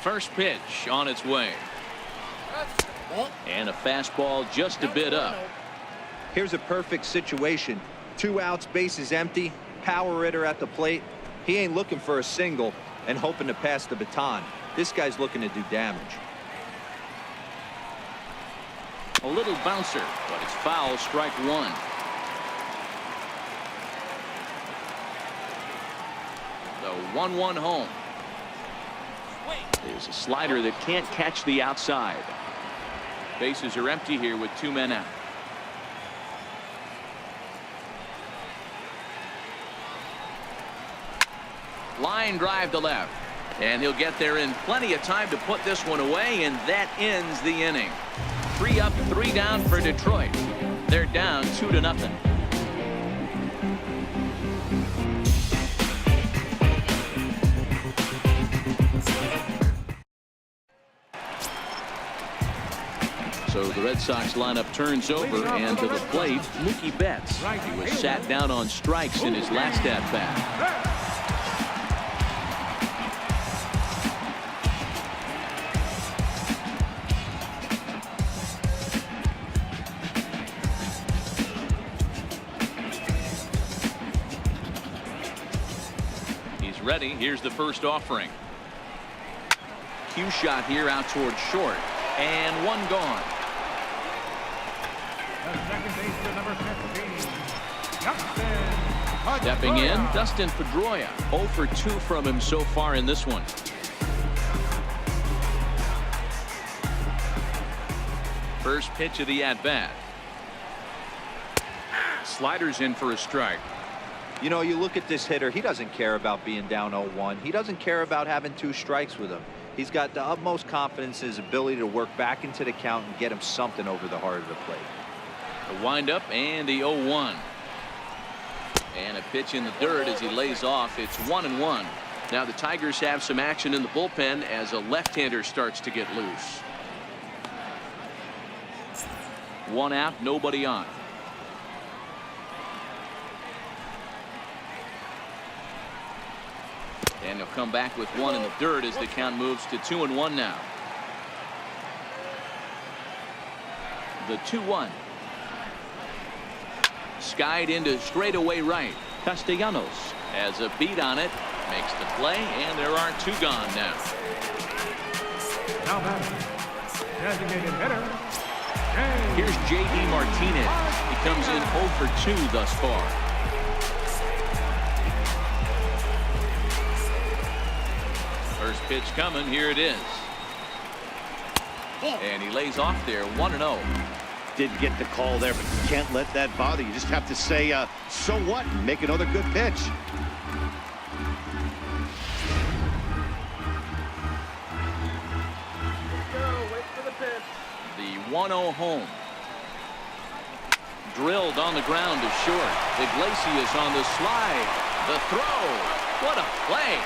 First pitch on its way. And a fastball just a bit up. Here's a perfect situation. 2 outs, bases empty, power hitter at the plate. He ain't looking for a single and hoping to pass the baton. This guy's looking to do damage. A little bouncer, but it's foul. Strike 1. The 1-1 home. There's a slider that can't catch the outside. Bases are empty here with 2 men out. Line drive to left, and he'll get there in plenty of time to put this one away, and that ends the inning. 3 up, 3 down for Detroit. They're down 2-0. So the Red Sox lineup turns over, and to the plate, Mookie Betts. He was sat down on strikes in his last at-bat. He's ready. Here's the first offering. Cue shot here out towards short, and 1 gone. Second baseman, number 15, Stepping in, Dustin Pedroia. 0 for 2 from him so far in this one. First pitch of the at-bat. Sliders in for a strike. You know, you look at this hitter, he doesn't care about being down 0-1. He doesn't care about having 2 strikes with him. He's got the utmost confidence in his ability to work back into the count and get him something over the heart of the plate. The windup and the 0-1. And a pitch in the dirt as he lays off. It's 1-1. Now the Tigers have some action in the bullpen as a left-hander starts to get loose. 1 out, nobody on. And he'll come back with 1 in the dirt as the count moves to 2-1 now. The 2-1. Skied into straightaway right. Castellanos has a beat on it, makes the play, and there are 2 gone now. Now batting, designated hitter. Here's J.D. Martinez. He comes in 0 for 2 thus far. First pitch coming. Here it is. And he lays off there. 1-0. Didn't get the call there, but you can't let that bother you. Just have to say, so what, and make another good pitch. Wait for the pitch. The 1-0 home. Drilled on the ground to short. Iglesias on the slide. The throw. What a play.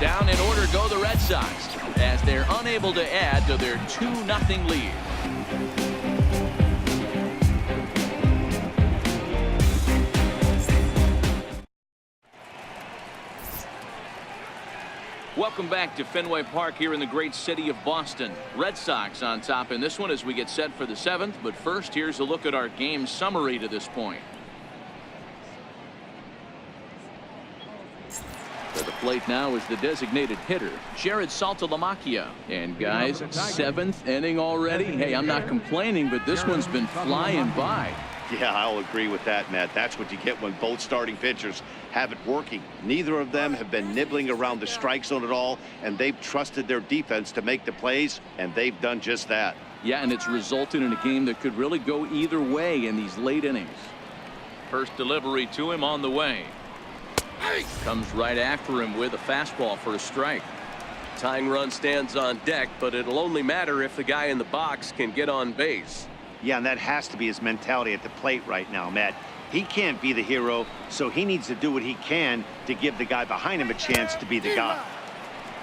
Down in order go the Red Sox as they're unable to add to their 2-0 lead. Welcome back to Fenway Park here in the great city of Boston. Red Sox on top in this one as we get set for the 7th. But first, here's a look at our game summary to this point. To the plate now is the designated hitter, Jared Saltalamacchia. And guys, 7th inning already. Hey, I'm not complaining, but this one's been flying by. Yeah, I'll agree with that, Matt. That's what you get when both starting pitchers have it working. Neither of them have been nibbling around the strike zone at all, and they've trusted their defense to make the plays, and they've done just that. Yeah, and it's resulted in a game that could really go either way in these late innings. First delivery to him on the way. Comes right after him with a fastball for a strike. Tying run stands on deck, but it'll only matter if the guy in the box can get on base. Yeah, and that has to be his mentality at the plate right now, Matt. He can't be the hero, so he needs to do what he can to give the guy behind him a chance to be the guy.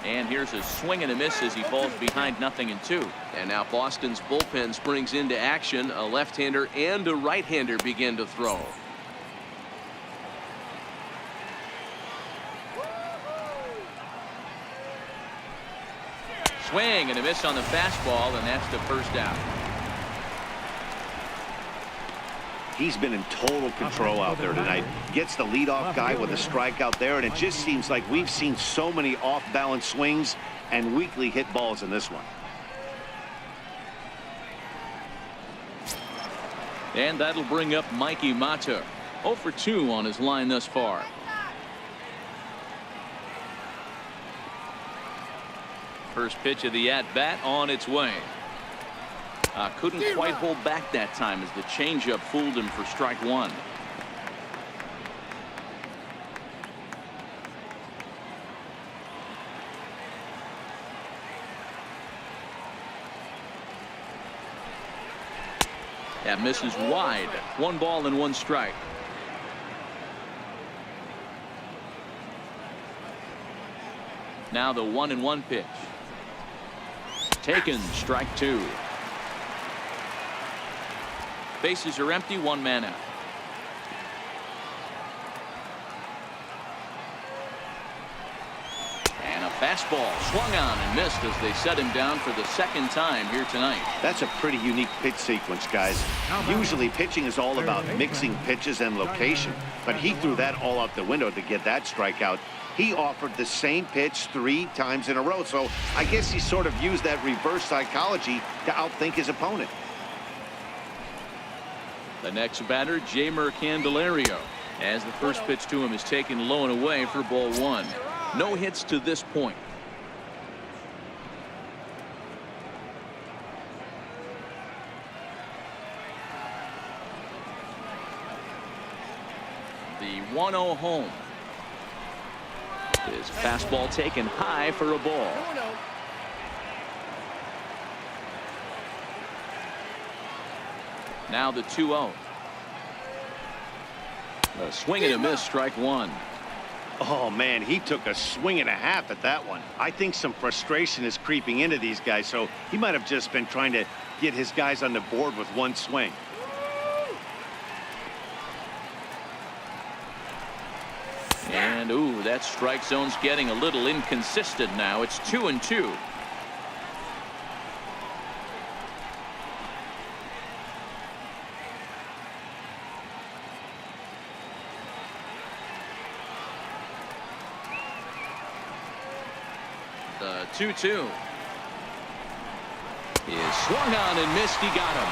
And here's a swing and a miss as he falls behind 0-2. And now Boston's bullpen springs into action. A left-hander and a right-hander begin to throw. Swing and a miss on the fastball, and that's the first out. He's been in total control out there tonight. Gets the leadoff guy with a strikeout there, and it just seems like we've seen so many off-balance swings and weakly hit balls in this one. And that'll bring up Mikey Mata. 0 for 2 on his line thus far. First pitch of the at-bat on its way. Couldn't quite hold back that time as the changeup fooled him for strike one. That misses wide. 1 ball and 1 strike. Now the 1-1 pitch. Taken, strike 2. Bases are empty, 1 man out. And a fastball swung on and missed as they set him down for the 2nd time here tonight. That's a pretty unique pitch sequence, guys. Usually pitching is all about mixing pitches and location, but he threw that all out the window to get that strikeout. He offered the same pitch 3 times in a row, so I guess he sort of used that reverse psychology to outthink his opponent. The next batter, Jeimer Candelario, as the first pitch to him is taken low and away for ball 1. No hits to this point. The 1-0 home. His fastball taken high for a ball. Now the 2-0. A swing and a miss, strike 1. Oh, man, he took a swing and a half at that one. I think some frustration is creeping into these guys, so he might have just been trying to get his guys on the board with 1 swing. And, ooh, that strike zone's getting a little inconsistent now. It's 2-2. The 2-2 is swung on and missed. He got him.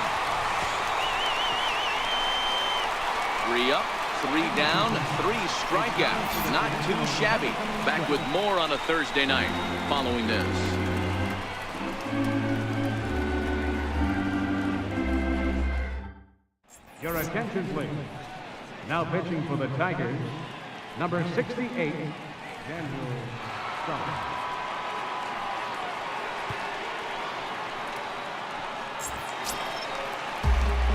3 up, 3 down, 3 strikeouts. Not too shabby. Back with more on a Thursday night following this. Your attention, please. Now pitching for the Tigers, number 68, Daniel Strong.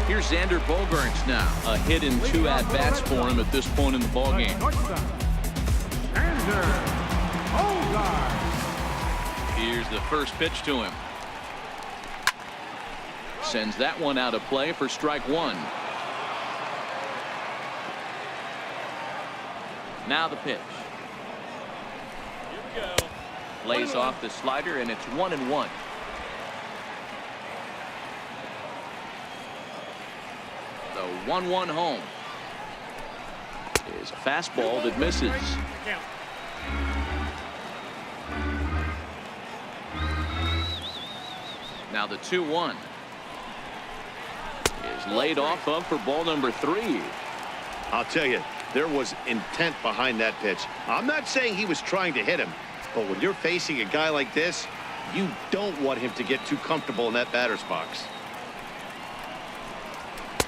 Here's Xander Bogaerts now. A hit in 2 at-bats for him at this point in the ballgame. Xander Bogaerts. Here's the first pitch to him. Sends that one out of play for strike 1. Now the pitch. Here we go. Lays off the slider, and it's 1-1. The 1-1 home is a fastball that misses. Now the 2-1 is laid off of for ball number 3. I'll tell you, there was intent behind that pitch. I'm not saying he was trying to hit him, but when you're facing a guy like this, you don't want him to get too comfortable in that batter's box.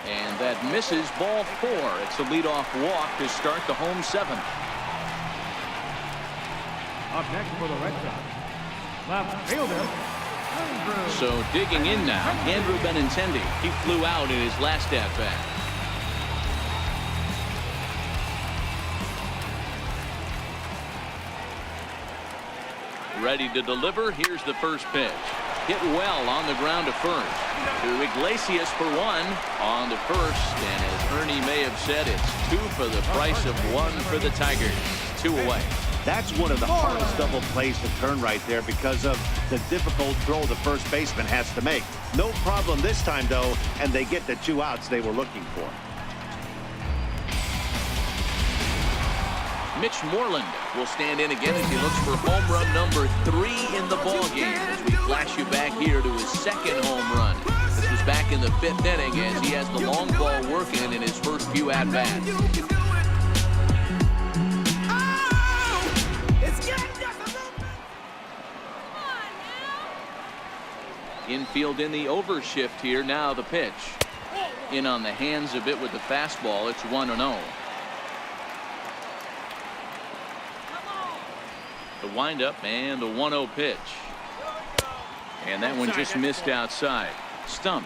And that misses, ball 4. It's a leadoff walk to start the home 7th. Up next for the Red Sox, left fielder, Andrew. So digging in now, Andrew Benintendi. He flew out in his last at-bat. Ready to deliver. Here's the first pitch. Hit well on the ground to first. To Iglesias for 1 on the first. And as Ernie may have said, it's 2 for the price of 1 for the Tigers. 2 away. That's one of the hardest double plays to turn right there because of the difficult throw the first baseman has to make. No problem this time, though, and they get the 2 outs they were looking for. Mitch Moreland will stand in again as he looks for home run number 3 in the ballgame. As we flash you back here to his 2nd home run. This was back in the 5th inning as he has the long ball working in his first few at-bats. Infield in the overshift here. Now the pitch. In on the hands a bit with the fastball. It's 1-0. The windup and the 1-0 pitch. And that one just missed outside. Stump,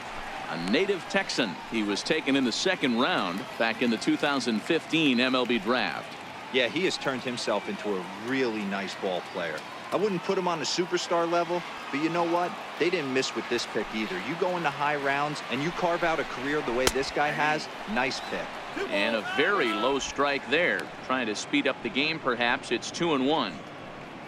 a native Texan. He was taken in the 2nd round back in the 2015 MLB draft. Yeah, he has turned himself into a really nice ball player. I wouldn't put him on a superstar level, but you know what? They didn't miss with this pick either. You go into high rounds and you carve out a career the way this guy has, nice pick. And a very low strike there. Trying to speed up the game perhaps. It's 2-1.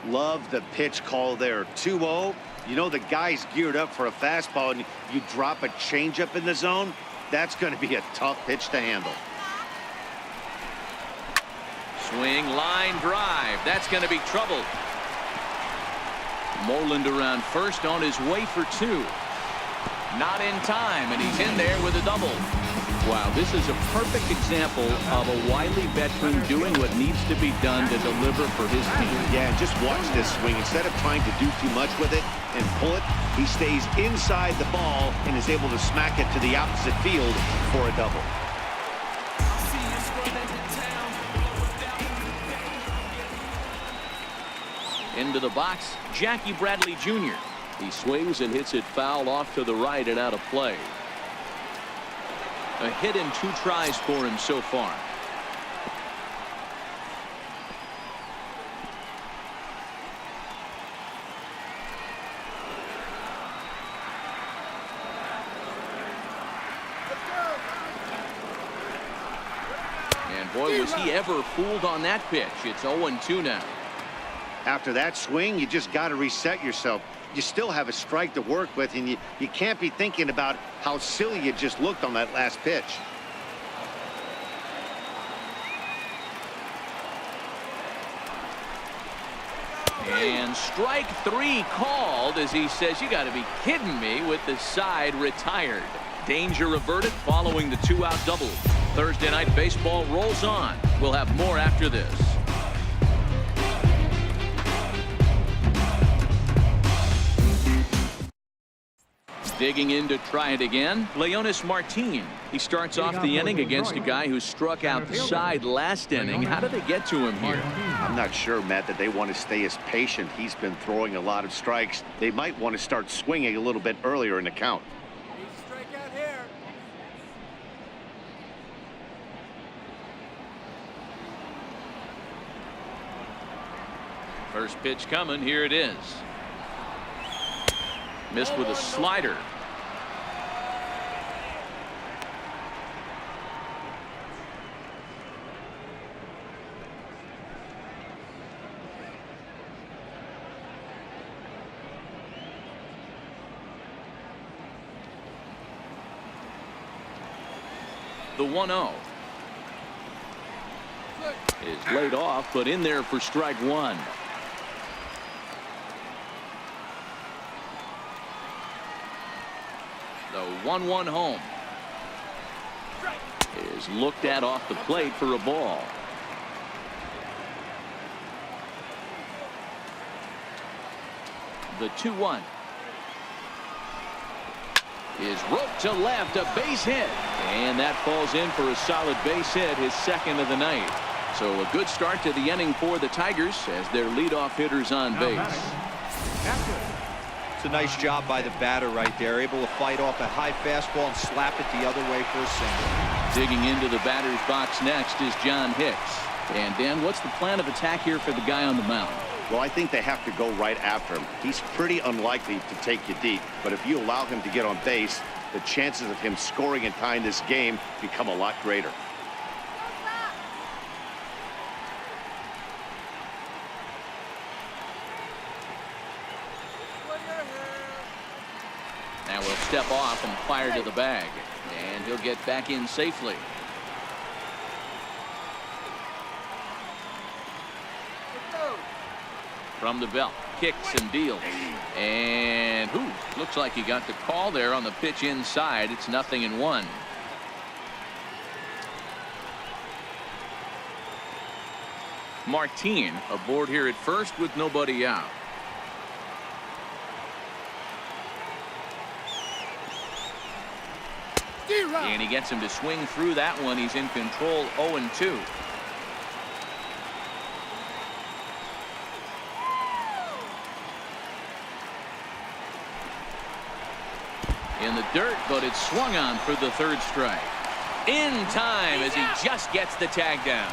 Love the pitch call there. 2-0. You know the guy's geared up for a fastball and you drop a changeup in the zone. That's going to be a tough pitch to handle. Swing, line drive. That's going to be trouble. Moreland around first on his way for 2. Not in time, and he's in there with a double. Wow, this is a perfect example of a wily veteran doing what needs to be done to deliver for his team. Yeah, just watch this swing. Instead of trying to do too much with it and pull it, he stays inside the ball and is able to smack it to the opposite field for a double. Into the box, Jackie Bradley Jr. He swings and hits it foul off to the right and out of play. A hit and 2 tries for him so far. And boy, was he ever fooled on that pitch. It's 0-2 now. After that swing, you just got to reset yourself. You still have a strike to work with, and you can't be thinking about how silly you just looked on that last pitch. And strike 3 called as he says, you got to be kidding me, with the side retired. Danger averted following the 2-out double. Thursday night baseball rolls on. We'll have more after this. Digging in to try it again, Leonis Martin. He starts off the inning against a guy who struck outside last inning. How did they get to him here? I'm not sure, Matt, that they want to stay as patient. He's been throwing a lot of strikes. They might want to start swinging a little bit earlier in the count. Strikeout here. First pitch coming. Here it is. Missed with a slider. The 1-0 is laid off, but in there for strike one. The 1-1 home is looked at off the plate for a ball. The 2-1 is roped to left, a base hit, and that falls in for a solid base hit, his second of the night. So a good start to the inning for the Tigers as their leadoff hitters on base. It's a nice job by the batter right there, able to fight off a high fastball and slap it the other way for a single. Digging into the batter's box next is John Hicks. And Dan, what's the plan of attack here for the guy on the mound? Well, I think they have to go right after him. He's pretty unlikely to take you deep, but if you allow him to get on base, the chances of him scoring and tying this game become a lot greater. Now we'll step off and fire to the bag, and he'll get back in safely. From the belt, kicks and deals, and looks like he got the call there on the pitch inside. It's 0-1. Martin aboard here at first with nobody out. And he gets him to swing through that one. He's in control. 0-2. In the dirt, but it's swung on for the third strike. In time as he just gets the tag down.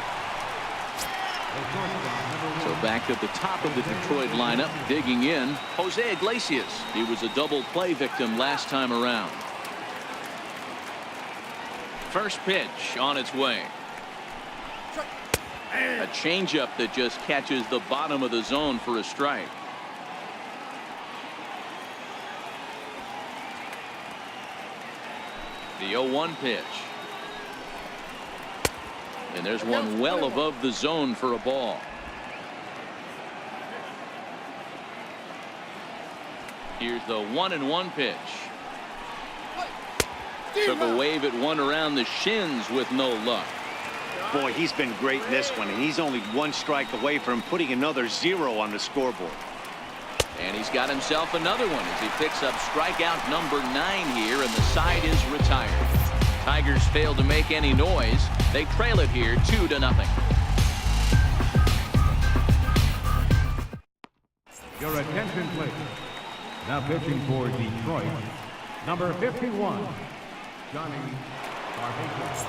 So back at the top of the Detroit lineup, digging in, Jose Iglesias. He was a double play victim last time around. First pitch on its way. A changeup that just catches the bottom of the zone for a strike. The 0-1 pitch. And there's one well above the zone for a ball. Here's the 1-1 pitch. Took a wave at one around the shins with no luck. Boy, he's been great in this one, and he's only one strike away from putting another 0 on the scoreboard. And he's got himself another one as he picks up strikeout number 9 here, and the side is retired. Tigers fail to make any noise. They trail it here 2-0. Your attention, please. Now pitching for Detroit, number 51, Johnny Barbatos.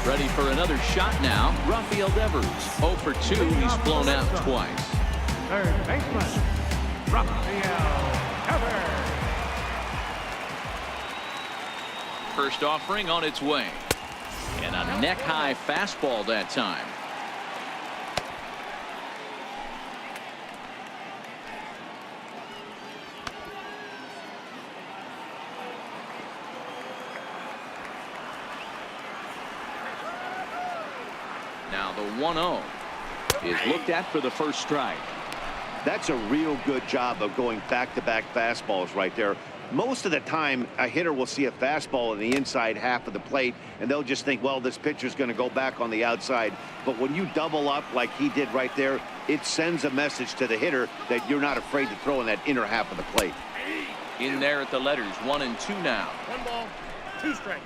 Ready for another shot now. Rafael Devers, 0 for 2. He's blown out twice. Third baseman, Rafael Devers. First offering on its way. And a neck-high fastball that time. Now the 1-0 is looked at for the first strike. That's a real good job of going back-to-back fastballs right there. Most of the time, a hitter will see a fastball in the inside half of the plate, and they'll just think, well, this pitcher's going to go back on the outside. But when you double up like he did right there, it sends a message to the hitter that you're not afraid to throw in that inner half of the plate. In there at the letters, 1-2 now. 1 ball, 2 strikes.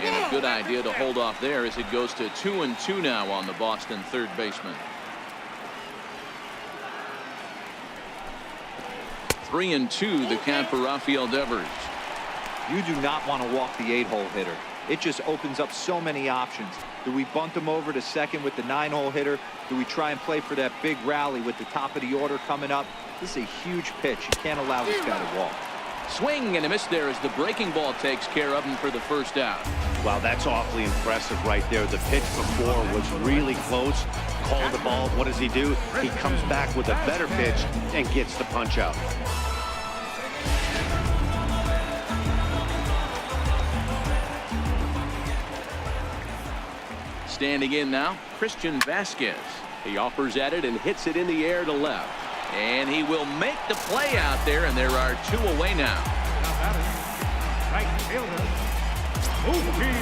And a good idea to hold off there as it goes to 2-2 now on the Boston third baseman. 3-2 the count for Rafael Devers. You do not want to walk the 8-hole hitter. It just opens up so many options. Do we bunt him over to second with the 9-hole hitter? Do we try and play for that big rally with the top of the order coming up? This is a huge pitch. You can't allow this guy to walk. Swing and a miss there as the breaking ball takes care of him for the first out. Wow, that's awfully impressive right there. The pitch before was really close. Called the ball. What does he do? He comes back with a better pitch and gets the punch out. Standing in now, Christian Vasquez. He offers at it and hits it in the air to left. And he will make the play out there, and there are 2 away now. Right fielder, Mookie.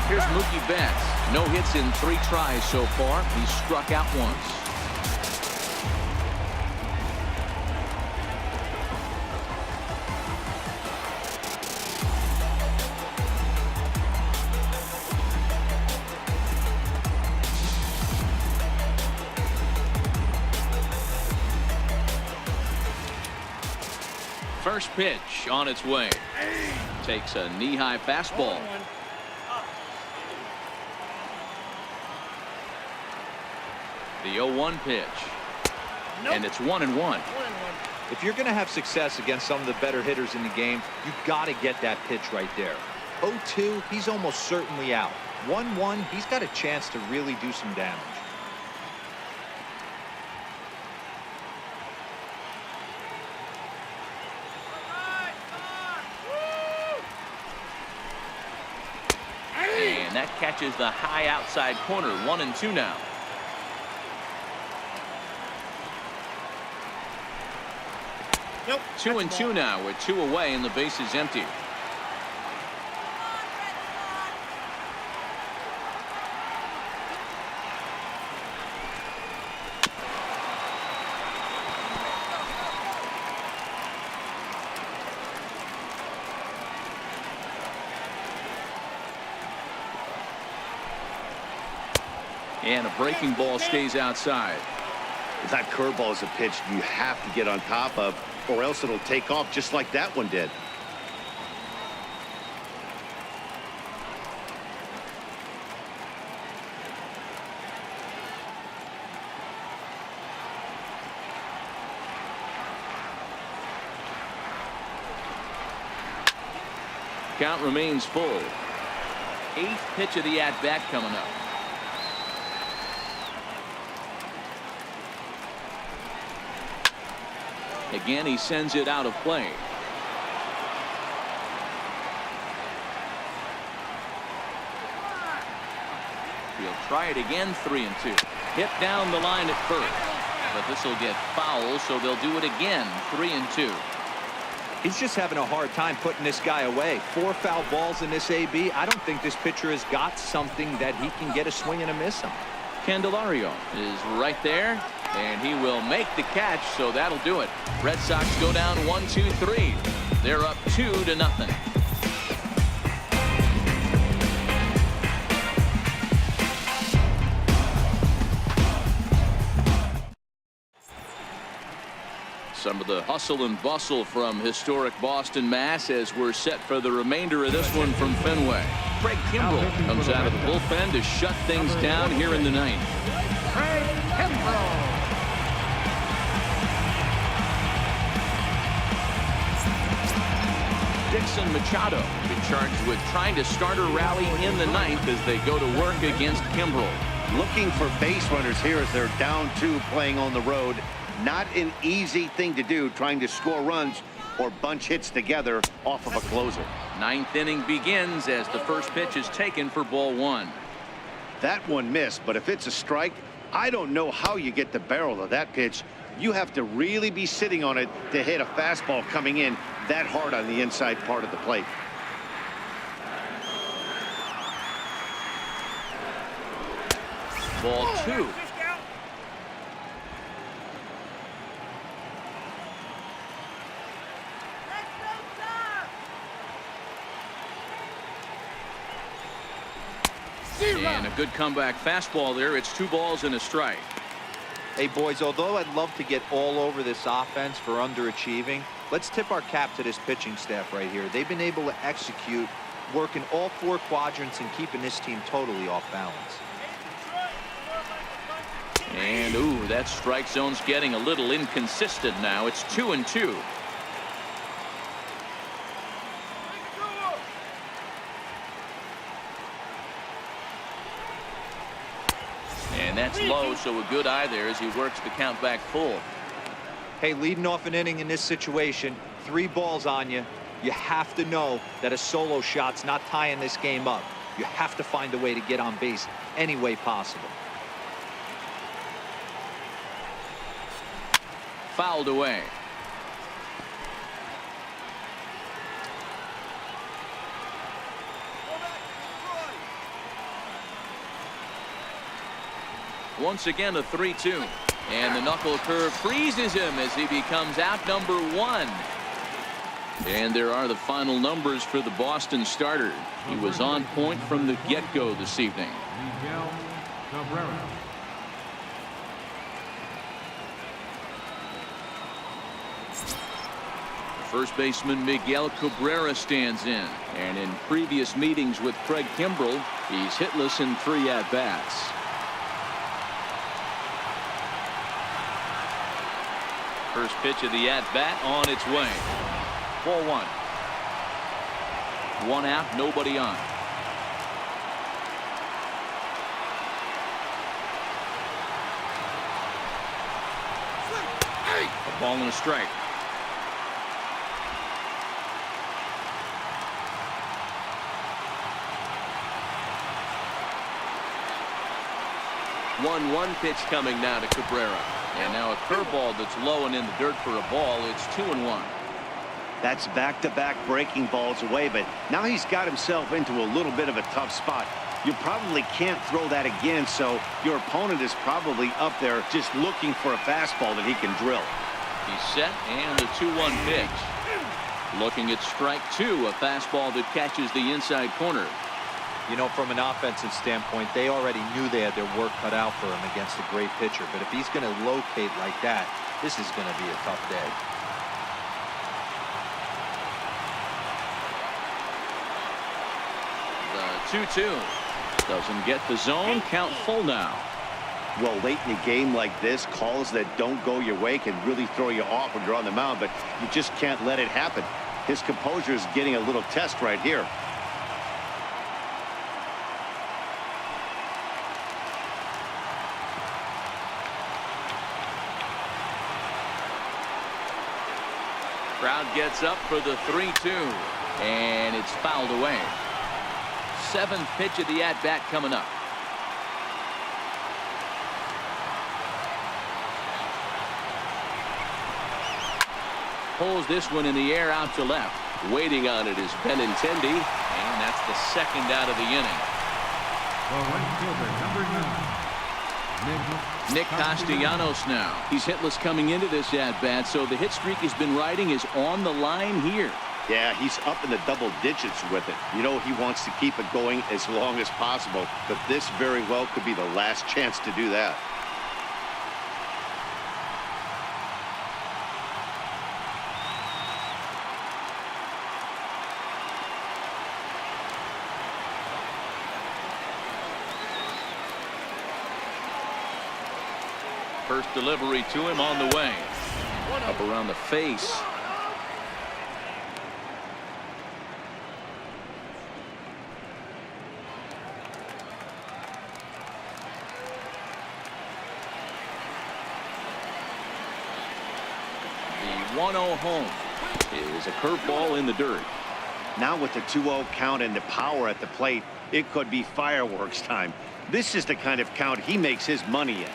Here's Mookie Betts. No hits in 3 tries so far. He's struck out once. First pitch on its way. Takes a knee-high fastball. The 0-1 pitch. And it's 1-1. If you're going to have success against some of the better hitters in the game, you've got to get that pitch right there. 0-2, he's almost certainly out. 1-1, he's got a chance to really do some damage. And that catches the high outside corner. 1-2 now. Nope. 2-2 now with 2 away and the base is empty. And a breaking ball stays outside. That curveball is a pitch you have to get on top of, or else it'll take off just like that one did. Count remains full. 8th pitch of the at-bat coming up. Again, he sends it out of play. He'll try it again. 3-2. Hit down the line at first, but this will get foul, so they'll do it again. 3-2. He's just having a hard time putting this guy away. 4 foul balls in this AB. I don't think this pitcher has got something that he can get a swing and a miss on. Candelario is right there, and he will make the catch, so that'll do it. Red Sox go down 1-2-3. They're up 2-0. Some of the hustle and bustle from historic Boston, Mass, as we're set for the remainder of this one from Fenway. Craig Kimbrell comes out of the bullpen to shut things down here in the 9th. Craig Kimbrell. Dixon Machado been charged with trying to start a rally in the 9th as they go to work against Kimbrell. Looking for base runners here as they're down 2 playing on the road. Not an easy thing to do, trying to score runs or bunch hits together off of a closer. 9th inning begins as the first pitch is taken for ball 1. That one missed, but if it's a strike, I don't know how you get the barrel of that pitch. You have to really be sitting on it to hit a fastball coming in that hard on the inside part of the plate. Ball 2. And a good comeback fastball there. It's 2 balls and a strike. Hey, boys, although I'd love to get all over this offense for underachieving, let's tip our cap to this pitching staff right here. They've been able to execute, working all 4 quadrants and keeping this team totally off balance. And, ooh, that strike zone's getting a little inconsistent now. It's 2-2. that's low, so a good eye there as he works the count back full. Hey, leading off an inning in this situation, 3 balls on you. You have to know that a solo shot's not tying this game up. You have to find a way to get on base any way possible. Fouled away. Once again, a 3-2. And the knuckle curve freezes him as he becomes out number 1. And there are the final numbers for the Boston starter. He was on point from the get-go this evening. Miguel Cabrera. First baseman Miguel Cabrera stands in. And in previous meetings with Craig Kimbrell, he's hitless in 3 at-bats. First pitch of the at-bat on its way. Ball 1. 1 out, nobody on. A ball and a strike. One pitch coming now to Cabrera. And now a curveball that's low and in the dirt for a ball. It's 2-1. That's back-to-back breaking balls away, but now he's got himself into a little bit of a tough spot. You probably can't throw that again, so your opponent is probably up there just looking for a fastball that he can drill. He's set, and the 2-1 pitch. Looking at strike 2, a fastball that catches the inside corner. You know, from an offensive standpoint, they already knew they had their work cut out for him against a great pitcher. But if he's going to locate like that, this is going to be a tough day. The 2-2 doesn't get the zone. Count full now. Well, late in a game like this, calls that don't go your way can really throw you off when you're on the mound, but you just can't let it happen. His composure is getting a little test right here. Crowd gets up for the 3-2, and it's fouled away. 7th pitch of the at-bat coming up. Pulls this one in the air out to left. Waiting on it is Benintendi, and that's the 2nd out of the inning. The right fielder, number 9. Nick Castellanos now. He's hitless coming into this at-bat, so the hit streak he's been riding is on the line here. Yeah, he's up in the double digits with it. You know, he wants to keep it going as long as possible, but this very well could be the last chance to do that. First delivery to him on the way. Up around the face. The 1-0 home is a curveball in the dirt. Now with the 2-0 count and the power at the plate, it could be fireworks time. This is the kind of count he makes his money in.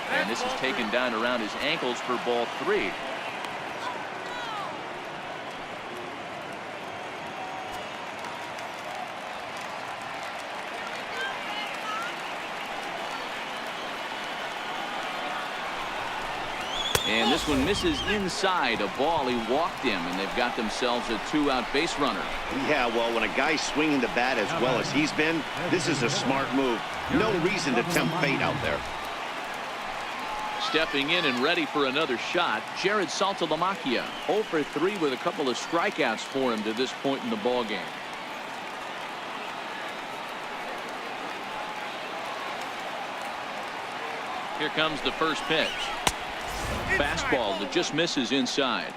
And this is taken down around his ankles for ball 3. And this one misses inside. A ball, he walked him, and they've got themselves a 2-out base runner. Yeah, well, when a guy's swinging the bat as well as he's been, this is a smart move. No reason to tempt fate out there. Stepping in and ready for another shot, Jared Saltalamacchia. 0 for 3 with a couple of strikeouts for him to this point in the ballgame. Here comes the first pitch. Fastball that just misses inside.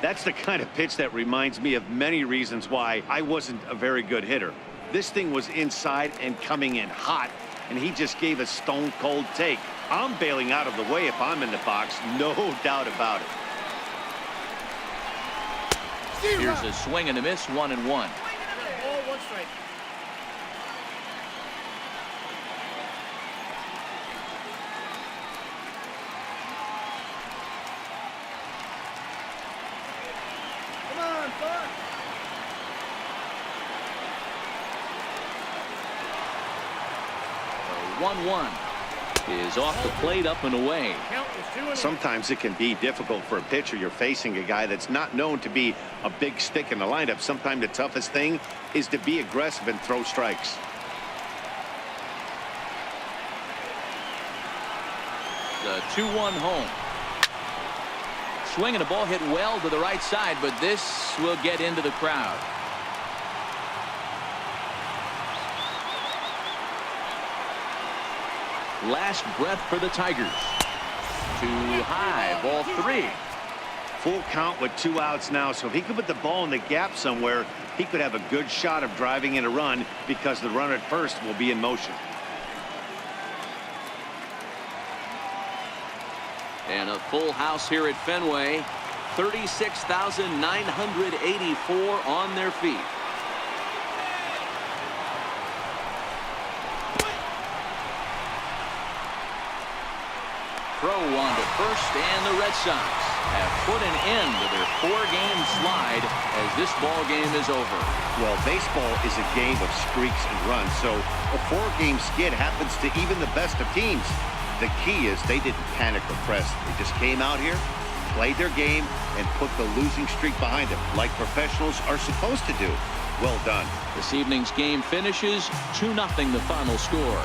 That's the kind of pitch that reminds me of many reasons why I wasn't a very good hitter. This thing was inside and coming in hot, and he just gave a stone-cold take. I'm bailing out of the way if I'm in the box, no doubt about it. Here's a swing and a miss, 1-1. Ball, 1 strike. Come on, Clark. 1-1 is off the plate, up and away. Count was 2 and Sometimes it can be difficult for a pitcher. You're facing a guy that's not known to be a big stick in the lineup. Sometimes the toughest thing is to be aggressive and throw strikes. The 2-1 home. Swing and a ball hit well to the right side, but this will get into the crowd. Last breath for the Tigers. Too high, ball 3. Full count with 2 outs now, so if he could put the ball in the gap somewhere, he could have a good shot of driving in a run because the runner at first will be in motion. And a full house here at Fenway. 36,984 on their feet. Throw on to first, and the Red Sox have put an end to their 4-game slide as this ball game is over. Well, baseball is a game of streaks and runs, so a 4-game skid happens to even the best of teams. The key is they didn't panic or press. They just came out here, played their game, and put the losing streak behind them, like professionals are supposed to do. Well done. This evening's game finishes 2-0 the final score.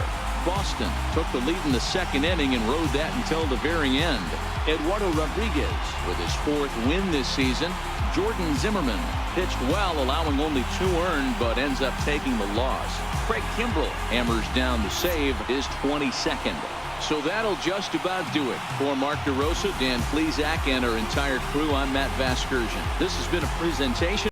Boston took the lead in the 2nd inning and rode that until the very end. Eduardo Rodriguez with his 4th win this season. Jordan Zimmerman pitched well, allowing only 2 earned, but ends up taking the loss. Craig Kimbrell hammers down the save, his 22nd. So that'll just about do it. For Mark DeRosa, Dan Plesac, and our entire crew, I'm Matt Vasgersian. This has been a presentation